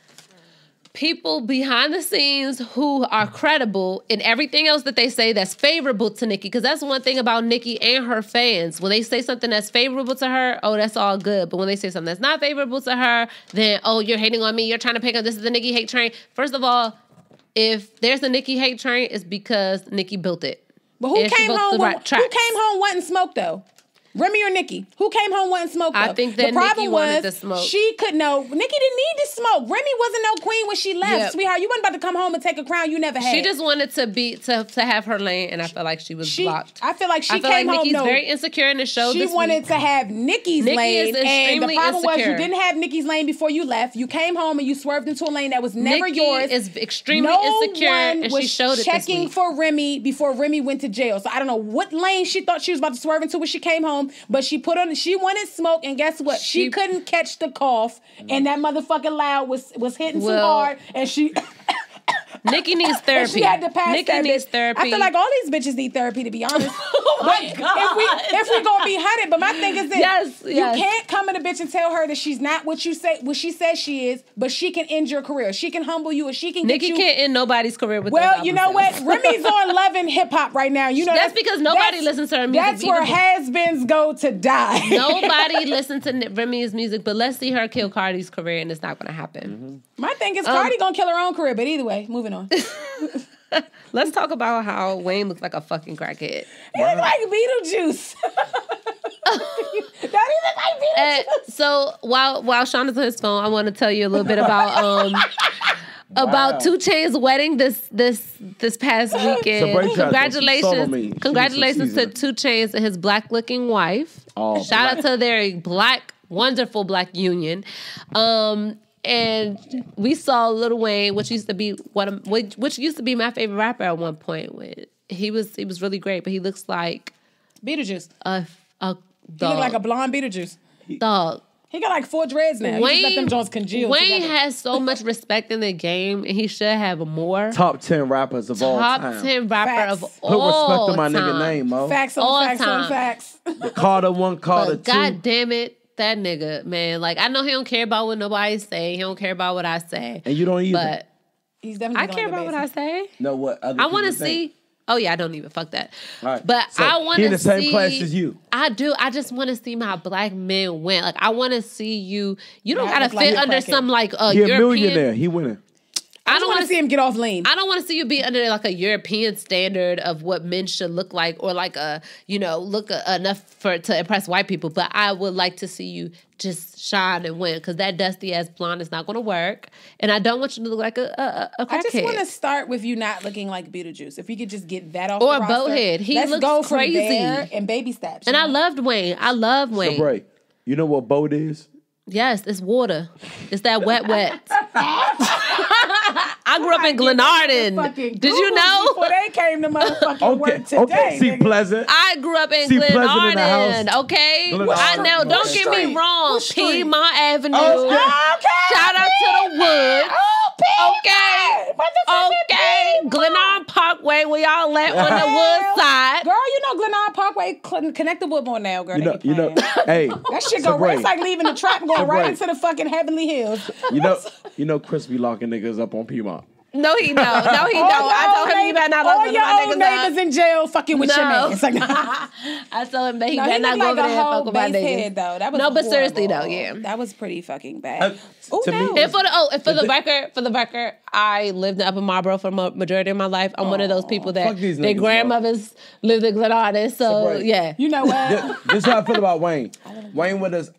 People behind the scenes who are credible in everything else that they say that's favorable to Nicki. Because that's one thing about Nicki and her fans. When they say something that's favorable to her, that's all good. But when they say something that's not favorable to her, then, you're hating on me. You're trying to pick on this is the Nicki hate train. First of all, if there's a Nicki hate train, it's because Nicki built it. But who came home wanting smoke though? Remy or Nicki? Who came home wanting smoke though? I think that Nicki wanted to smoke. She could know. Nicki didn't need to smoke. Remy wasn't no queen when she left, sweetheart. You wasn't about to come home and take a crown you never had. She just wanted to have her lane, and I felt like she was blocked. I feel like she came home. Nicki's very insecure in the show. She wanted to have Nicki's lane, and the problem was you didn't have Nicki's lane before you left. You came home and you swerved into a lane that was never yours. Is extremely insecure, and she showed it this week. Checking for Remy before Remy went to jail. So I don't know what lane she thought she was about to swerve into when she came home, but she put on. She wanted smoke, and guess what? She couldn't catch the cough, and that motherfucking loud was hitting too hard, and she. Nicki needs therapy. She had to pass Nicki needs therapy. I feel like all these bitches need therapy, to be honest. Oh my God. If we gonna be hunted, but my thing is this: yes. You can't come at a bitch and tell her that she's not what she says she is, but she can end your career. She can humble you, or she can. Nicki can't end nobody's career with. Well, you know what? Remy's on Love and Hip Hop right now. You know that's because nobody listens to her music. That's where has-beens go to die. Nobody listens to Remy's music, but let's see her kill Cardi's career, and it's not going to happen. Mm-hmm. My thing is Cardi gonna kill her own career, but either way, moving on. Let's talk about how Wayne looks like a fucking crackhead. He looks like Beetlejuice. He look like Beetlejuice. So while Sean is on his phone, I want to tell you a little bit about about 2 Chainz's wedding this past weekend. Congratulations to 2 Chainz and his black looking wife. Shout out to their wonderful black union. And we saw Lil Wayne, which used to be my favorite rapper at one point. He was really great, but he looks like Beetlejuice. A dog. He look like a blonde Beetlejuice. Dog. He got like 4 dreads now. Wayne, he just let them joints congeal Wayne together. has so much respect in the game, and he should have more. Top 10 rappers of all time. Top 10 rapper of Put all respect on my time. nigga name, Mo. Facts on facts. The Carter 1, Carter 2. God damn it. That nigga, man. Like, I know he don't care about what nobody say. He don't care about what I say. And you don't either. But he's definitely I care about what I say. No, what other I want to people think. see. Oh, yeah, I don't even. Fuck that. All right. But So, I want to see. he in the same class as you. I do. I just want to see my black men win. Like, I want to see you. You don't Yeah, got to look like fit you're under cracking. some, like, He a European. millionaire. He winning. I don't want to see him get off lean. I don't want to see you be under like a European standard of what men should look like, or like look enough to impress white people. But I would like to see you just shine and win, because that dusty ass blonde is not going to work, and I don't want you to look like a crackhead. I just want to start with you not looking like Beetlejuice. If we could just get that off or the roster. Boathead. He Let's looks go crazy from there and baby steps. And I loved Wayne. I love Wayne. Sabrae, you know what boat is? Yes, it's water. It's that wet. I grew up in Glenarden. Did you know? Before they came to motherfucking work today. Okay, see nigga. Pleasant. I grew up in See Pleasant in the Glenarden. house. Okay, Glenarden. I know. Don't get me street? wrong. What street? Piedmont Avenue. Okay. Shout out to the Woods. Okay. What the fuck is Okay. Piedmont? Glenarden Parkway, where y'all at on the Woods side. Girl, you know Glenarden Parkway connect the Woodmore now, girl. You know, hey. That shit go right. It's like leaving the trap and going right Sabrae. into the fucking Heavenly Hills. You know Chris be locking niggas up on Piedmont. No, he don't. No, he don't. I told him he better not look all with your my old niggas neighbors up. in jail fucking with your man. It's like, I told him that he no, better he not looked go like over there a and fuck whole with my base niggas. head, though. That was No, but seriously horrible. though, yeah. That was pretty fucking bad. To me, And for the record, I lived in Upper Marlboro for the majority of my life. I'm one of those people that fuck these their niggas, grandmothers lived in Glenarden. So Sabrae. yeah, You know what? this is how I feel about Wayne. Wayne with us.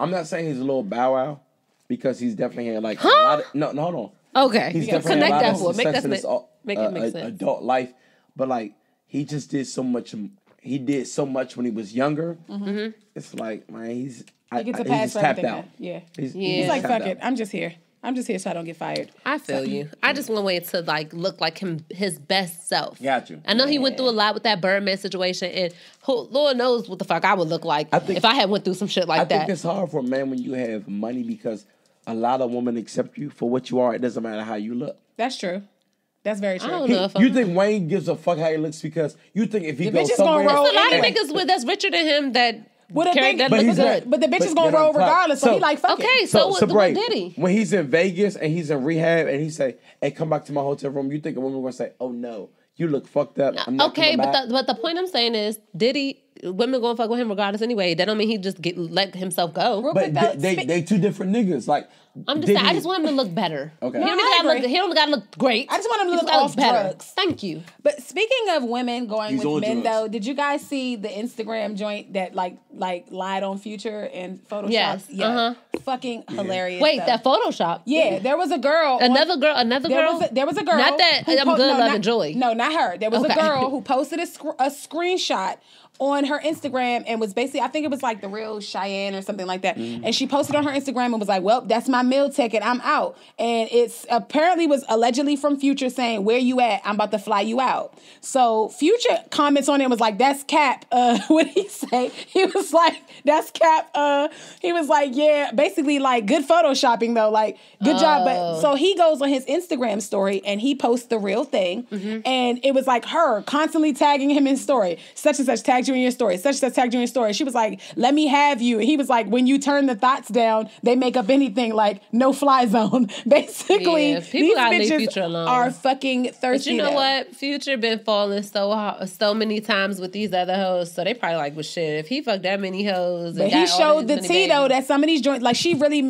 I'm not saying he's a little bow wow, because he's definitely had like a lot of, no, hold on. okay. He's Connect definitely had a lot that of for it. Make that success make in it make his sense. adult life, but like he just did so much. He did so much when he was younger. Mm-hmm. It's like, man, He gets a pass he's for tapped everything. out. Yeah. He's like, tapped fuck it. out. I'm just here. I'm just here so I don't get fired. I feel you. I just want Wayne to like look like his best self. Got you. I know he went through a lot with that Birdman situation, and Lord knows what the fuck I would look like if I had went through some shit like that. I think it's hard for a man when you have money, because a lot of women accept you for what you are. It doesn't matter how you look. That's true. That's very true. I don't know if You think Wayne gives a fuck how he looks because you think if he The goes bitch is somewhere, gonna roll There's a lot of anyway. niggas that's richer than him that Well, the carry thing- that But look he's good. But the bitch is gonna they're roll on top. regardless, so he like, fuck it. Okay, so what Sabrae, did he? when he's in Vegas and he's in rehab and he say, "Hey, come back to my hotel room," you think a woman gonna say, "Oh no, you look fucked up. I'm not Okay, coming back." but the point I'm saying is, women gonna fuck with him regardless anyway. That don't mean he just let himself go. Real But quick, though, they two different niggas. Like I'm just saying, I just want him to look better. Okay. He No, don't gotta look great. I just want him to He look gotta off better. drugs. Thank you. But speaking of women going He's on with men, drugs. though, did you guys see the Instagram joint that like lied on Future and Photoshop? Yes. Yeah. Fucking hilarious. Wait, though. that Photoshop. Yeah, there was a girl. Another girl. There was a girl. Not that who I'm po- good, no, love, not- and joy. No, not her. There was Okay. a girl who posted a screenshot on her Instagram and was basically, I think it was like the real Cheyenne or something like that. And she posted on her Instagram and was like, well, that's my meal ticket. I'm out. And it's apparently was allegedly from Future saying, where you at? I'm about to fly you out. So Future comments on it and was like, that's cap. What did he say? He was like, that's cap. He was like, yeah, basically like good photoshopping though. Like good job. But so he goes on his Instagram story and he posts the real thing. And it was like her constantly tagging him in story. Such and such tagged you in your story. Such and such tagged you in your story. She was like, let me have you. And he was like, when you turn the thoughts down, they make up anything like no fly zone. Basically, Yeah, people these gotta leave bitches Future alone. are fucking thirsty. But you know though. what? Future been falling so many times with these other hoes, so they probably like, well, shit, if he fucked that many hoes. But he showed the tea though that some of these joints, like she really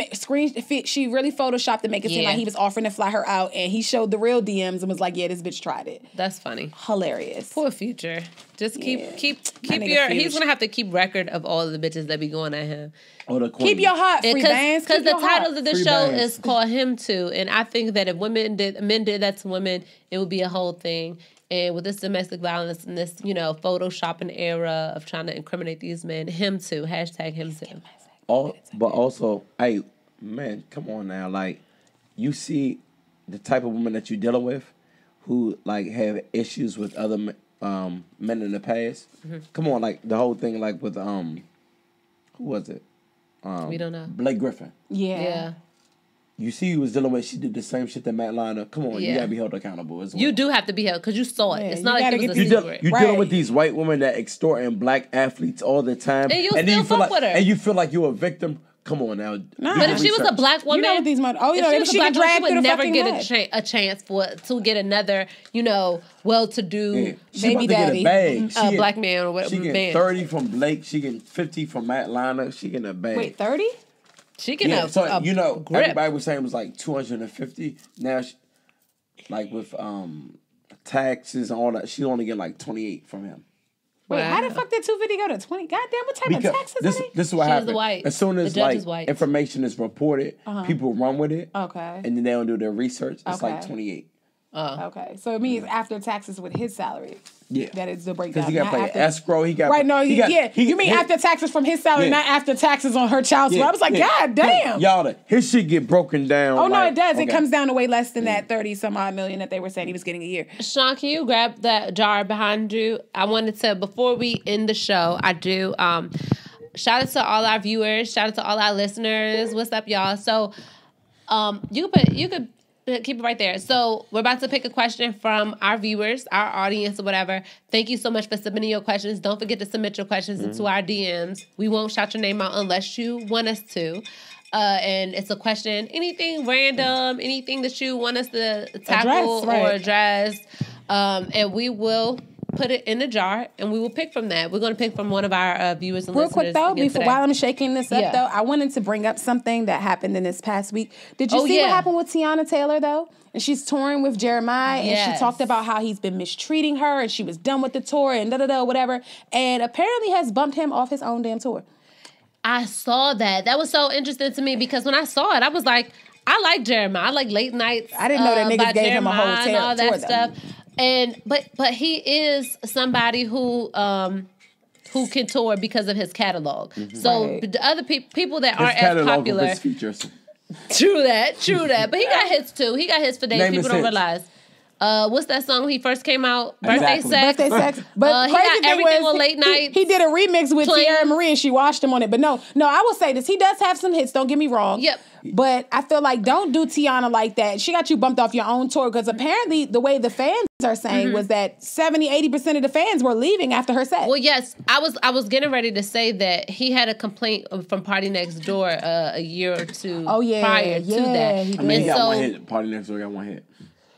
she really photoshopped to make it seem like he was offering to fly her out, and he showed the real DMs and was like, yeah, this bitch tried it. That's funny. Hilarious. Poor Future. Just keep He's gonna have to keep record of all of the bitches that be going at him. Keep your heart free, bands. Because the title of the show is called Him Too, and I think that if men did that to women, it would be a whole thing. And with this domestic violence and this, photoshopping era of trying to incriminate these men, Him Too, hashtag Him Too. But also, hey, man, come on now, like, you see the type of women that you're dealing with, who like have issues with other men in the past. Mm-hmm. Come on, like the whole thing, like with who was it? We don't know. Blake Griffin. Yeah. You see, he was dealing with. She did the same shit that Matt Liner. Come on, you gotta be held accountable as well. You do have to be held because you saw it. It's not like it was a secret. You're dealing with these white women that extorting black athletes all the time, and you still fuck with her, and you feel like you're a victim. Come on now. But if she was a black woman, if she would never get a chance to get another, well-to-do baby daddy, black man or whatever. She getting 30 from Blake. She getting 50 from Matt Liner. She getting a bag. Wait, 30? She getting a grip. Everybody was saying it was like 250. Now, like with taxes and all that, she only get like 28 from him. Wait, how the fuck did 250 go to 20? Goddamn, what type of taxes are they? This is what happens. As soon as information is reported, people run with it. Okay. And then they don't do their research. It's like 28. Okay. So it means after taxes with his salary. Yeah. That is the breakdown. Because he got to pay escrow. You mean after taxes from his salary, not after taxes on her child support. I was like, God damn. Y'all, his shit get broken down. Oh, no, it does. Okay. It comes down to way less than that 30-some-odd million that they were saying he was getting a year. Sean, can you grab that jar behind you? I wanted to, before we end the show, I do, shout out to all our viewers. Shout out to all our listeners. What's up, y'all? So, you could keep it right there. So we're about to pick a question from our viewers, our audience, or whatever. Thank you so much for submitting your questions. Don't forget to submit your questions into our DMs. We won't shout your name out unless you want us to. And it's a question, anything random, anything that you want us to tackle or address. And we will put it in a jar, and we will pick from that. We're going to pick from one of our viewers and listeners. Real quick, though, while I'm shaking this up, though, I wanted to bring up something that happened in this past week. Did you see what happened with Tiana Taylor, though? And she's touring with Jeremiah, and she talked about how he's been mistreating her, and she was done with the tour, and whatever, and apparently has bumped him off his own damn tour. I saw that. That was so interesting to me, because when I saw it, I was like, I like Jeremiah. I like Late Nights. I didn't know that niggas gave him a whole tour. All that stuff. And but he is somebody who can tour because of his catalog. Mm-hmm. So the other people that aren't as popular. His features. True that. But he got hits too. He got hits for days people don't realize. What's that song when he first came out? Birthday Sex. But he got everything on Late Nights. He did a remix with Tierra Marie, and she watched him on it. But no, I will say this. He does have some hits, don't get me wrong. Yep. But I feel like don't do Tiana like that. She got you bumped off your own tour, because apparently the way the fans are saying was that 70-80% of the fans were leaving after her set. Well, yes. I was getting ready to say that he had a complaint from Party Next Door a year or two prior to that. He got one hit. Party Next Door got one hit.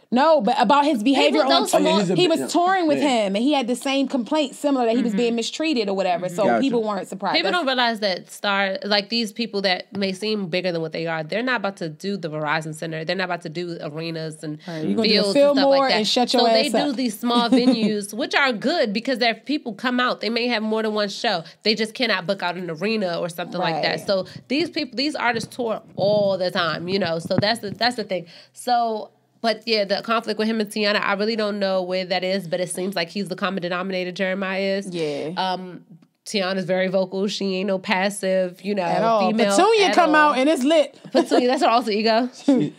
No, but about his behavior on tour. He was touring with him, and he had the same complaint, similar, that he was being mistreated or whatever. So people weren't surprised. People don't realize that these people that may seem bigger than what they are, they're not about to do the Verizon Center. They're not about to do arenas and fields and stuff like that. And shut your so ass they up. do these small venues, which are good because if people come out, they may have more than one show. They just cannot book out an arena or something like that. So these artists tour all the time, So that's the thing. So. But yeah, the conflict with him and Tiana, I really don't know where that is, but it seems like he's the common denominator, Jeremiah is. Yeah. Tiana's very vocal. She ain't no passive, at all. female. Petunia come out and it's lit. Petunia, that's her alter ego.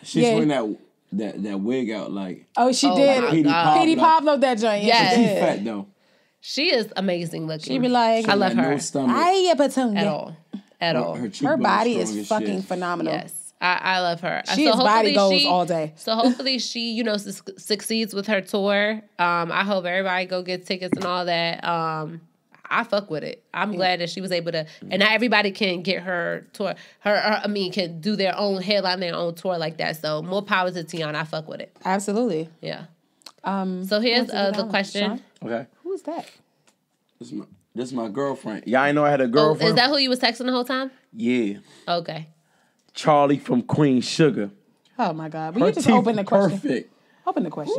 She's wearing that wig out like. Oh, she did. Petey Pablo that joint. Yeah, she's fat though. She is amazing looking. She be like, I love her. No stomach. Petunia. At all. Her body is fucking phenomenal. Yes. I love her. She's body goals all day. So hopefully she, succeeds with her tour. I hope everybody go get tickets and all that. I fuck with it. I'm glad that she was able to, and not everybody can get her tour. Can do their own headline, their own tour like that. So more power to Tiana. I fuck with it. Absolutely. Yeah. So here's the question. Sean? Okay. Who's that? This is my girlfriend. Y'all ain't know I had a girlfriend. Oh, is that who you was texting the whole time? Yeah. Okay. Charlie from Queen Sugar. Oh my God! But you just open the question. Perfect. Open the question.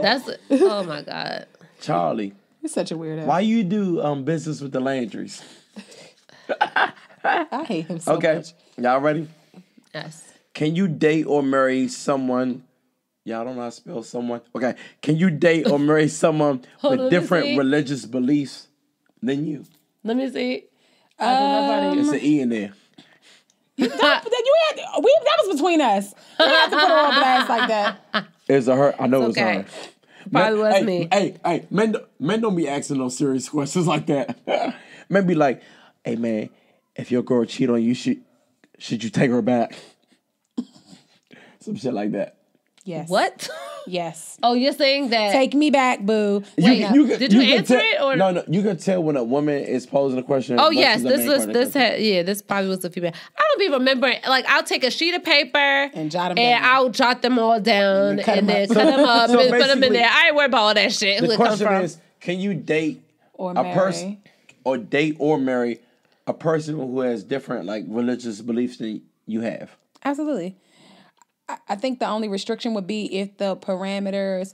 Oh my God. Charlie. You're such a weirdo. Why you do business with the Landrys? I hate him so much. Y'all ready? Yes. Can you date or marry someone? Y'all don't know how to spell someone. Okay. Can you date or marry someone with different religious beliefs than you? Let me see. It's an E in there. That was between us. You have to put her on blast like that. It's a her. I know it's her. Probably was me. Hey, men don't be asking no serious questions like that. Men be like, hey man, if your girl cheat on you, should you take her back? Some shit like that. Yes. What? Yes. Oh, you're saying that? Take me back, boo. Wait, did you answer it or no? You can tell when a woman is posing a question. Oh yes, this probably was the female. I don't be remembering. Like I'll take a sheet of paper and jot them down. And I'll jot them all down and then cut them up and put them in there. I ain't worried about all that shit. The question is, can you date a person or date or marry a person who has different like religious beliefs than you have? Absolutely. I think the only restriction would be if the parameters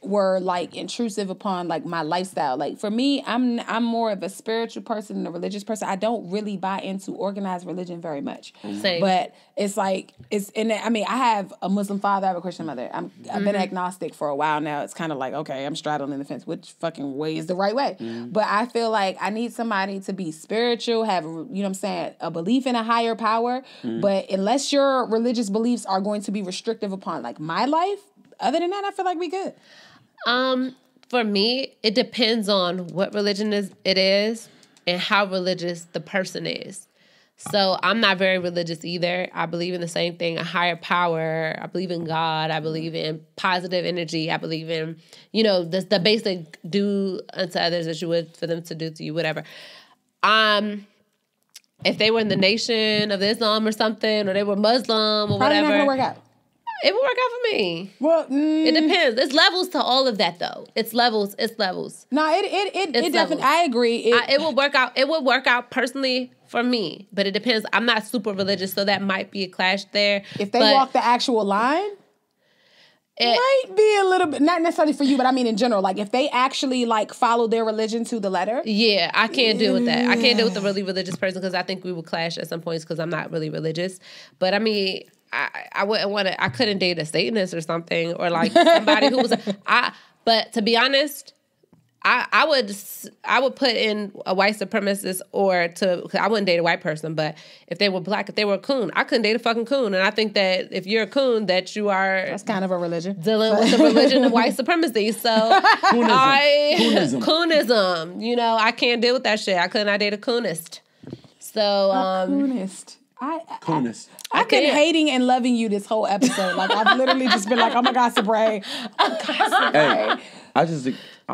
were like intrusive upon like my lifestyle. Like for me, I'm more of a spiritual person than a religious person. I don't really buy into organized religion very much. Same. But it's like I have a Muslim father, I have a Christian mother. I've been agnostic for a while now. It's kind of like, okay, I'm straddling the fence. Which fucking way is the right way? But I feel like I need somebody to be spiritual, have a belief in a higher power. But unless your religious beliefs are going to be restrictive upon like my life, other than that, I feel like we good. For me, it depends on what religion it is and how religious the person is. So I'm not very religious either. I believe in the same thing, a higher power. I believe in God. I believe in positive energy. I believe in, the basic do unto others as you would for them to do to you, whatever. If they were in the Nation of Islam or something, or they were Muslim or whatever. Probably not going to work out. It would work out for me. Well, it depends. There's levels to all of that, though. It's levels. No, it definitely. I agree. It will work out. It would work out personally for me, but it depends. I'm not super religious, so that might be a clash there. If they walk the actual line, it might be a little bit, not necessarily for you, but I mean in general. Like if they actually like follow their religion to the letter. Yeah, I can't deal with that. I can't deal with a really religious person because I think we would clash at some points because I'm not really religious. But I mean. I wouldn't want to. I couldn't date a Satanist or something, or like somebody who was. But to be honest, I would put in a white supremacist cause I wouldn't date a white person. But if they were black, if they were a coon, I couldn't date a fucking coon. And I think that if you're a coon, that you are that's kind of a religion dealing with the religion of white supremacy. So coonism. I can't deal with that shit. I could not date a coonist. So coonist. Coolness. I've been hating and loving you this whole episode. Like I've literally just been like, oh my God, Sabrae. Hey, I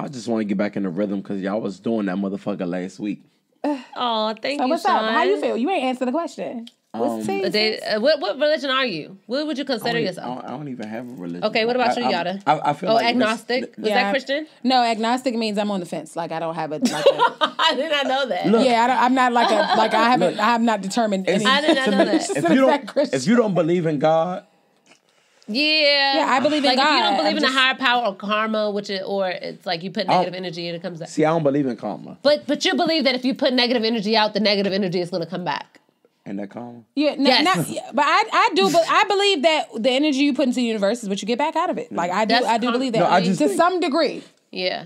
just want to get back in the rhythm because y'all was doing that motherfucker last week. Oh, thank you, what's Sean. up? How you feel? You ain't answered the question. What religion are you? What would you consider yourself? I don't even have a religion. Okay, what about you, Yatta? I feel like agnostic. Was that Christian? No, agnostic means I'm on the fence. Like I don't have a. I did not know that. Look, I'm not like I have not determined. I did not know that. If you don't believe in God. Yeah, I believe in God. If you don't believe in a higher power or karma, or it's like you put negative energy and it comes out. See, I don't believe in karma. But you believe that if you put negative energy out, the negative energy is going to come back. And that karma? Yeah, but I do. But I believe that the energy you put into the universe is what you get back out of it. Like I do believe that to some degree. Yeah.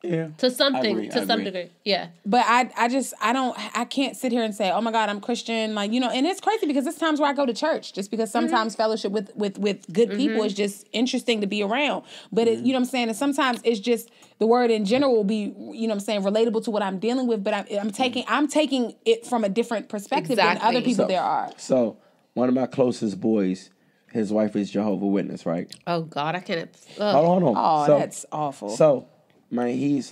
Yeah. To something, to some degree. Yeah. But I can't sit here and say, oh my God, I'm Christian. Like, and it's crazy because there's times where I go to church just because sometimes fellowship with good people is just interesting to be around. But you know what I'm saying? And sometimes it's just the word in general will be, relatable to what I'm dealing with. But I'm taking it from a different perspective than other people there are. So one of my closest boys, his wife is Jehovah's Witness, right? Oh God, I can't. Hold on. Oh, that's awful. So, man, he's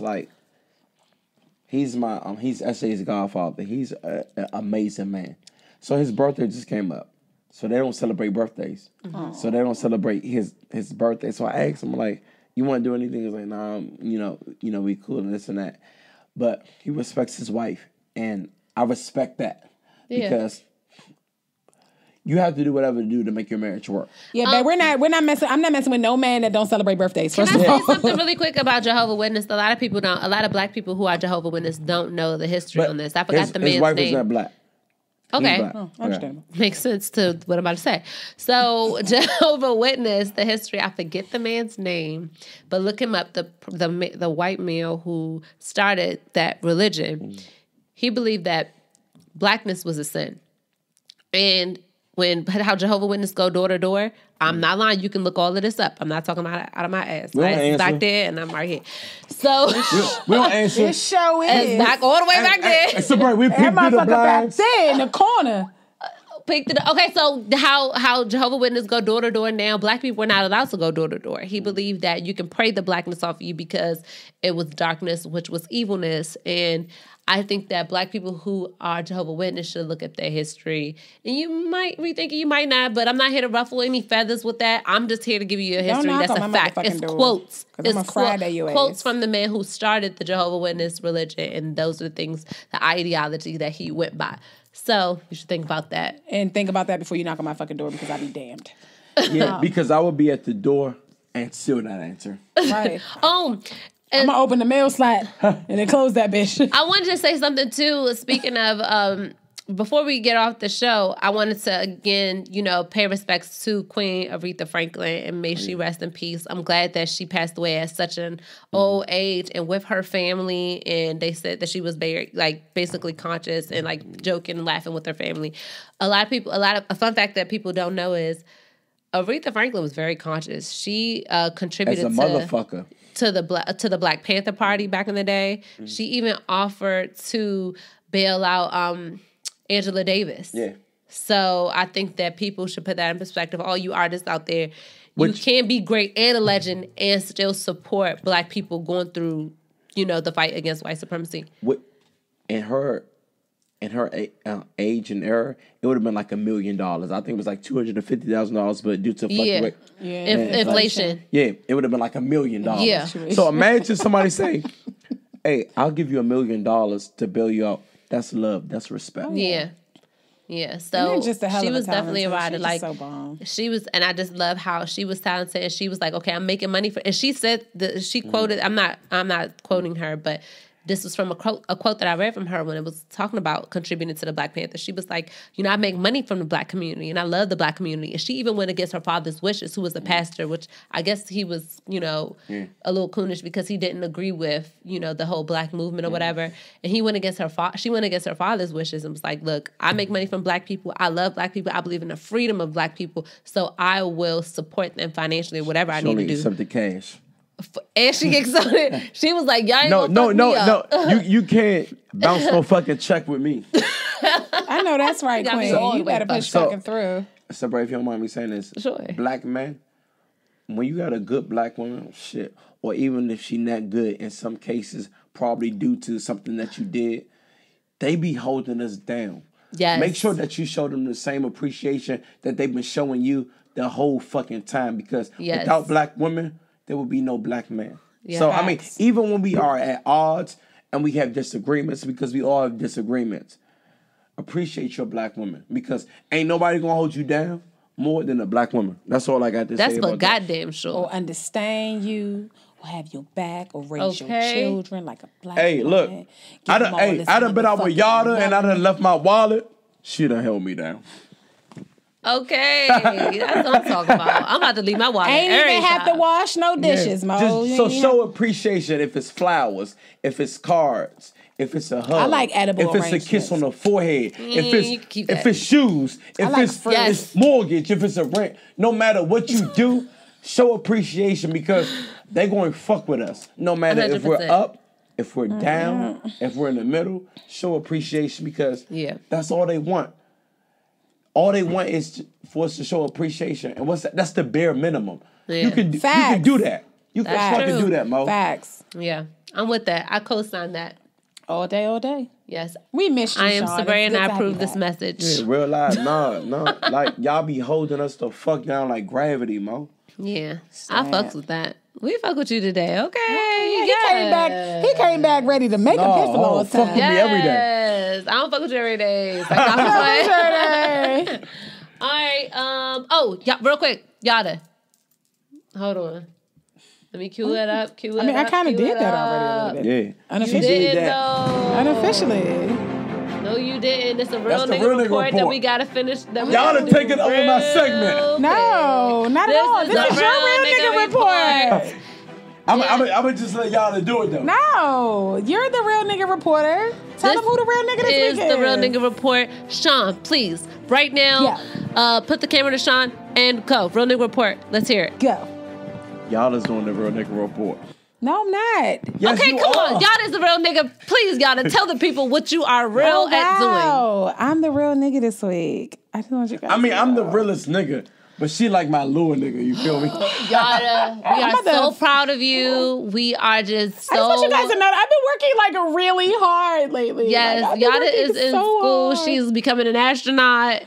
SJ's godfather. He's an amazing man. So his birthday just came up. So they don't celebrate birthdays. Mm-hmm. So they don't celebrate his birthday. So I asked him, like, you want to do anything? He's like, nah, we cool and this and that. But he respects his wife. And I respect that. Yeah. Because, you have to do whatever to do to make your marriage work. Yeah, but we're not messing. I'm not messing with no man that don't celebrate birthdays. First Can of I all, say something really quick about Jehovah's Witness? A lot of black people who are Jehovah's Witness don't know the history on this. I forgot the man's name. His wife is not black. Okay. Oh, understandable. Makes sense to what I'm about to say. So Jehovah's Witness, the history, I forget the man's name, but look him up, the white male who started that religion. He believed that blackness was a sin. And how Jehovah's Witness go door to door, I'm not lying. You can look all of this up. I'm not talking about it out of my ass. My ass is back there, and I'm right here. So we don't answer. This show is back all the way back there. Sabrae, we picked that the motherfucker back blinds. there in the corner. Okay, so how Jehovah's Witnesses go door to door now, black people are not allowed to go door to door. He believed that you can pray the blackness off of you because it was darkness, which was evilness. And I think that black people who are Jehovah's Witnesses should look at their history. And you might be thinking, you might not, but I'm not here to ruffle any feathers with that. I'm just here to give you a history that's a fact. It's quotes. It's quotes from the man who started the Jehovah's Witness religion, and those are the things, the ideology that he went by. So you should think about that. And think about that before you knock on my fucking door, because I'd be damned. Yeah, because I would be at the door and still not answer. Right. I'm going to open the mail slot and then close that bitch. I wanted to say something too, speaking of, before we get off the show, I wanted to again, pay respects to Queen Aretha Franklin, and may she rest in peace. I'm glad that she passed away at such an old age and with her family, and they said that she was very, basically conscious and joking and laughing with her family. A fun fact that people don't know is Aretha Franklin was very conscious. She contributed as a motherfucker to the Black Panther Party back in the day. Mm-hmm. She even offered to bail out Angela Davis. Yeah. So I think that people should put that in perspective. All you artists out there, you can be great and a legend and still support Black people going through, the fight against white supremacy. In her age and era, it would have been $1 million. I think it was $250,000, but due to inflation, it would have been $1 million. Yeah. So imagine somebody saying, "Hey, I'll give you $1 million to bail you out." That's love. That's respect. Yeah. Yeah, so she was definitely a rider. So bomb. She was, and I just love how she was talented. And she was like, "Okay, I'm making money for." And she said that she quoted. I'm not quoting her, but this was from a quote that I read from her when it was talking about contributing to the Black Panther. She was like, I make money from the Black community, and I love the Black community. And she even went against her father's wishes, who was a pastor, which I guess he was, a little coonish because he didn't agree with, the whole Black movement or whatever. And he went against she went against her father's wishes and was like, "Look, I make money from Black people. I love Black people. I believe in the freedom of Black people. So I will support them financially, whatever I need to do." Accept the cash. And she excited. She was like, "Y'all ain't no. You can't bounce no fucking check with me." I know that's right, Queen. You better push fucking through. Sabrae, if you don't mind me saying this, sure. Black man, when you got a good Black woman, or even if she not good, in some cases, probably due to something that you did, they be holding us down. Yes. Make sure that you show them the same appreciation that they've been showing you the whole fucking time, because without Black women, there will be no Black man. Yeah, so, facts. Even when we are at odds and we have disagreements, because we all have disagreements, appreciate your Black woman, because ain't nobody gonna hold you down more than a Black woman. That's all I got to say about that. That's for goddamn sure. Or understand you, or have your back, or raise your children like a Black woman. Look, I done been out with Yatta and I done left my wallet. She done held me down. Okay, that's what I'm talking about. I'm about to leave my wallet. Ain't even have to wash no dishes, Mo. So show appreciation. If it's flowers, if it's cards, if it's a hug, I like edible if it's a kiss on the forehead, if it's shoes, if it's mortgage, if it's a rent. No matter what you do, show appreciation, because they going to fuck with us. No matter 100%. If we're up, if we're down, if we're in the middle, show appreciation, because that's all they want. All they want is for us to show appreciation. And what's that? That's the bare minimum. Yeah. You can do that. You can fucking do that, Mo. Facts. Yeah. I'm with that. I co-sign that. All day. Yes. We miss you, I am Sabrae, and I approve this message. Yeah, real life. No. Like, y'all be holding us the fuck down like gravity, Mo. Yeah. I fucks with that. We fuck with you today. Okay. Yeah, he came back ready to make a piss a long time. Fuck with me every day. I don't fuck with you every day. All right. Real quick, Yatta. Hold on. Let me cue it up. I kind of did that already a little bit. Yeah. Unofficially. You didn't, though. Unofficially. No, you didn't. It's a real That's the nigga real nigga report that report. we gotta finish. Y'all done taken over my segment. No, not at all. This is your real nigga report. I'm gonna just let y'all to do it though. No, you're the real nigga reporter. Tell them who the real nigga this week is. The real nigga report. Sean, please, right now, put the camera to Sean and go. Real nigga report. Let's hear it. Go. Y'all is doing the real nigga report. No, I'm not. Yes, okay, come on. Y'all is the real nigga. Please, y'all, to tell the people what you are real at doing. I'm the real nigga this week. I just want you guys I'm the realest nigga. But she like my little nigga, you feel me? Yatta, we are so proud of you. We are just so... I just want you guys to know that I've been working like really hard lately. Yes, like, Yatta is in school. Hard. She's becoming an astronaut.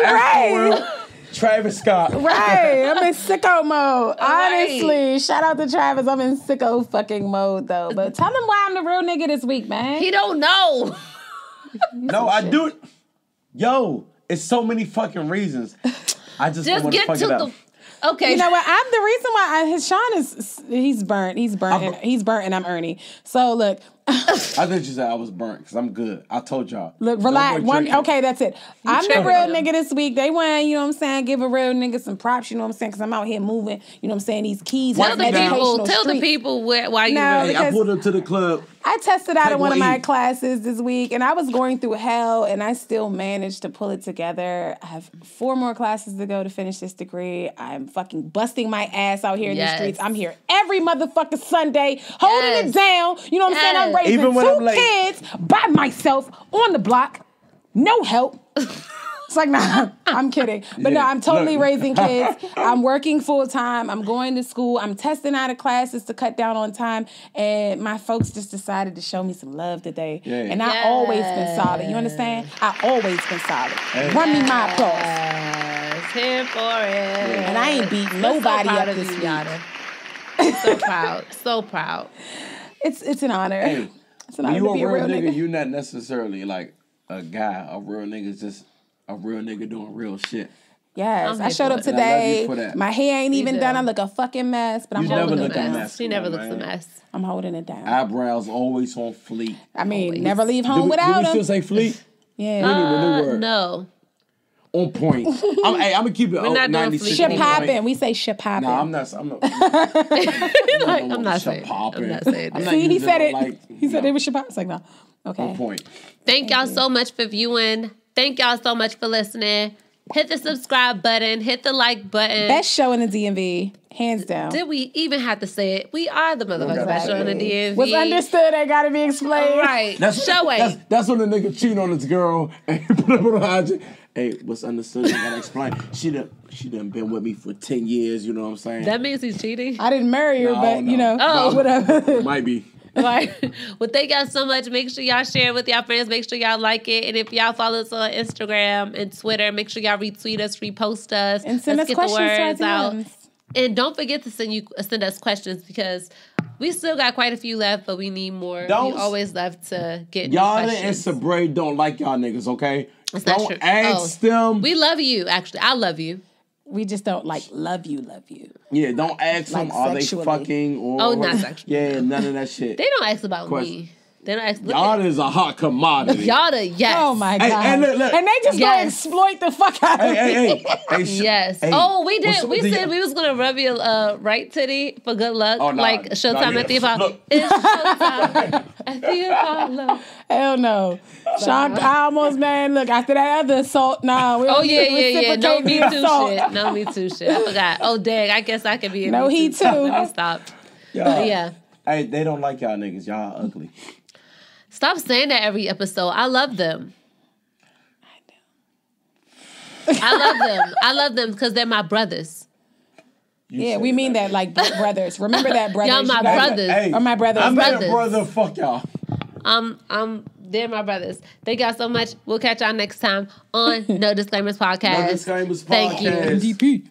Right. Travis Scott. Right. I'm in sicko mode. Honestly. Shout out to Travis. I'm in sicko fucking mode though. But tell him why I'm the real nigga this week, man. He don't know. No, I do it. Yo. It's so many fucking reasons. I just don't want to fuck it up. Okay. You know what? I'm the reason why Sean is he's burnt. He's burnt and I'm Ernie. So look. I thought you said I was burnt because I'm good. I told y'all. Look, relax. Okay, that's it. I'm the real nigga this week. They want, you know what I'm saying, give a real nigga some props, you know what I'm saying, because I'm out here moving, you know what I'm saying, these keys. Tell the people why you really. I pulled up to the club. I tested out in one of my classes this week, and I was going through hell, and I still managed to pull it together. I have 4 more classes to go to finish this degree. I'm fucking busting my ass out here in the streets. I'm here every motherfucking Sunday, holding it down. You know what I'm saying? I'm raising 2 kids by myself on the block. No help. It's like, nah, I'm kidding. But no, I'm totally raising kids. I'm working full time. I'm going to school. I'm testing out of classes to cut down on time. And my folks just decided to show me some love today. Yeah. And I always been solid. You understand? I always been solid. Hey. Run me my applause. Here for it. And I ain't beat nobody up this week. Yatta. So proud. So proud. It's an honor. Hey, it's an honor to be a real nigga. You're not necessarily like a guy. A real nigga is just a real nigga doing real shit. Yes, I showed up today. My hair ain't even done. I look a fucking mess, but I'm holding it down. She never looks a mess. I'm holding it down. Eyebrows always on fleek. I mean, never leave home without them. Do we still say fleek? Yeah. We need a new word. No. On point. I'm gonna keep it. We're not doing fleek. Shit poppin'. We say shit poppin'. No, I'm not. I'm not saying it. See, he said it. He said it was shit poppin'. It's like, no. Okay. On point. Thank y'all so much for viewing. Thank y'all so much for listening. Hit the subscribe button. Hit the like button. Best show in the DMV. Hands down. Did we even have to say it? We are the motherfucking best show in the DMV. What's understood ain't gotta be explained. Right. Show it. That's when the nigga cheat on his girl and he put up on IG. Hey, what's understood? I gotta explain. She done been with me for 10 years. You know what I'm saying? That means he's cheating. I didn't marry her, but you know, whatever. Might be. Right. Well, thank y'all so much. Make sure y'all share it with y'all friends. Make sure y'all like it. And if y'all follow us on Instagram and Twitter, make sure y'all retweet us, repost us, and send us questions. Let's get the words out. And don't forget to send us questions because we still got quite a few left, but we need more. We always love to get new questions. Yatta and Sabrae don't like y'all niggas, okay? Don't ask them. We love you, actually. I love you. We just don't love you. Yeah, don't ask them, are they fucking or... Oh, not sexually. Yeah, none of that shit. They don't ask about me. They don't ask... Yatta is a hot commodity. Yatta, yes. Oh, my God. Hey, look. And they just gonna exploit the fuck out of me. Yes. We did. We said we was gonna rub your right titty for good luck. Oh, like Showtime at the Apollo. It's Showtime at the Apollo. Hell no. Sean, I almost, man, look, after that other assault, nah. Yeah. No Me Too shit. No Me Too shit. I forgot. Oh, dang. I guess I could be in No He Too. Let me stop. Yeah. Hey, they don't like y'all niggas. Y'all ugly. Stop saying that every episode. I love them. I love them because they're my brothers. We mean that like brothers. Remember that, brothers. Y'all my brothers. Hey, or my brothers. I'm not a brother. Fuck y'all. They're my brothers. Thank y'all so much. We'll catch y'all next time on No Disclaimers Podcast. No Disclaimers Podcast. Thank you. NDP.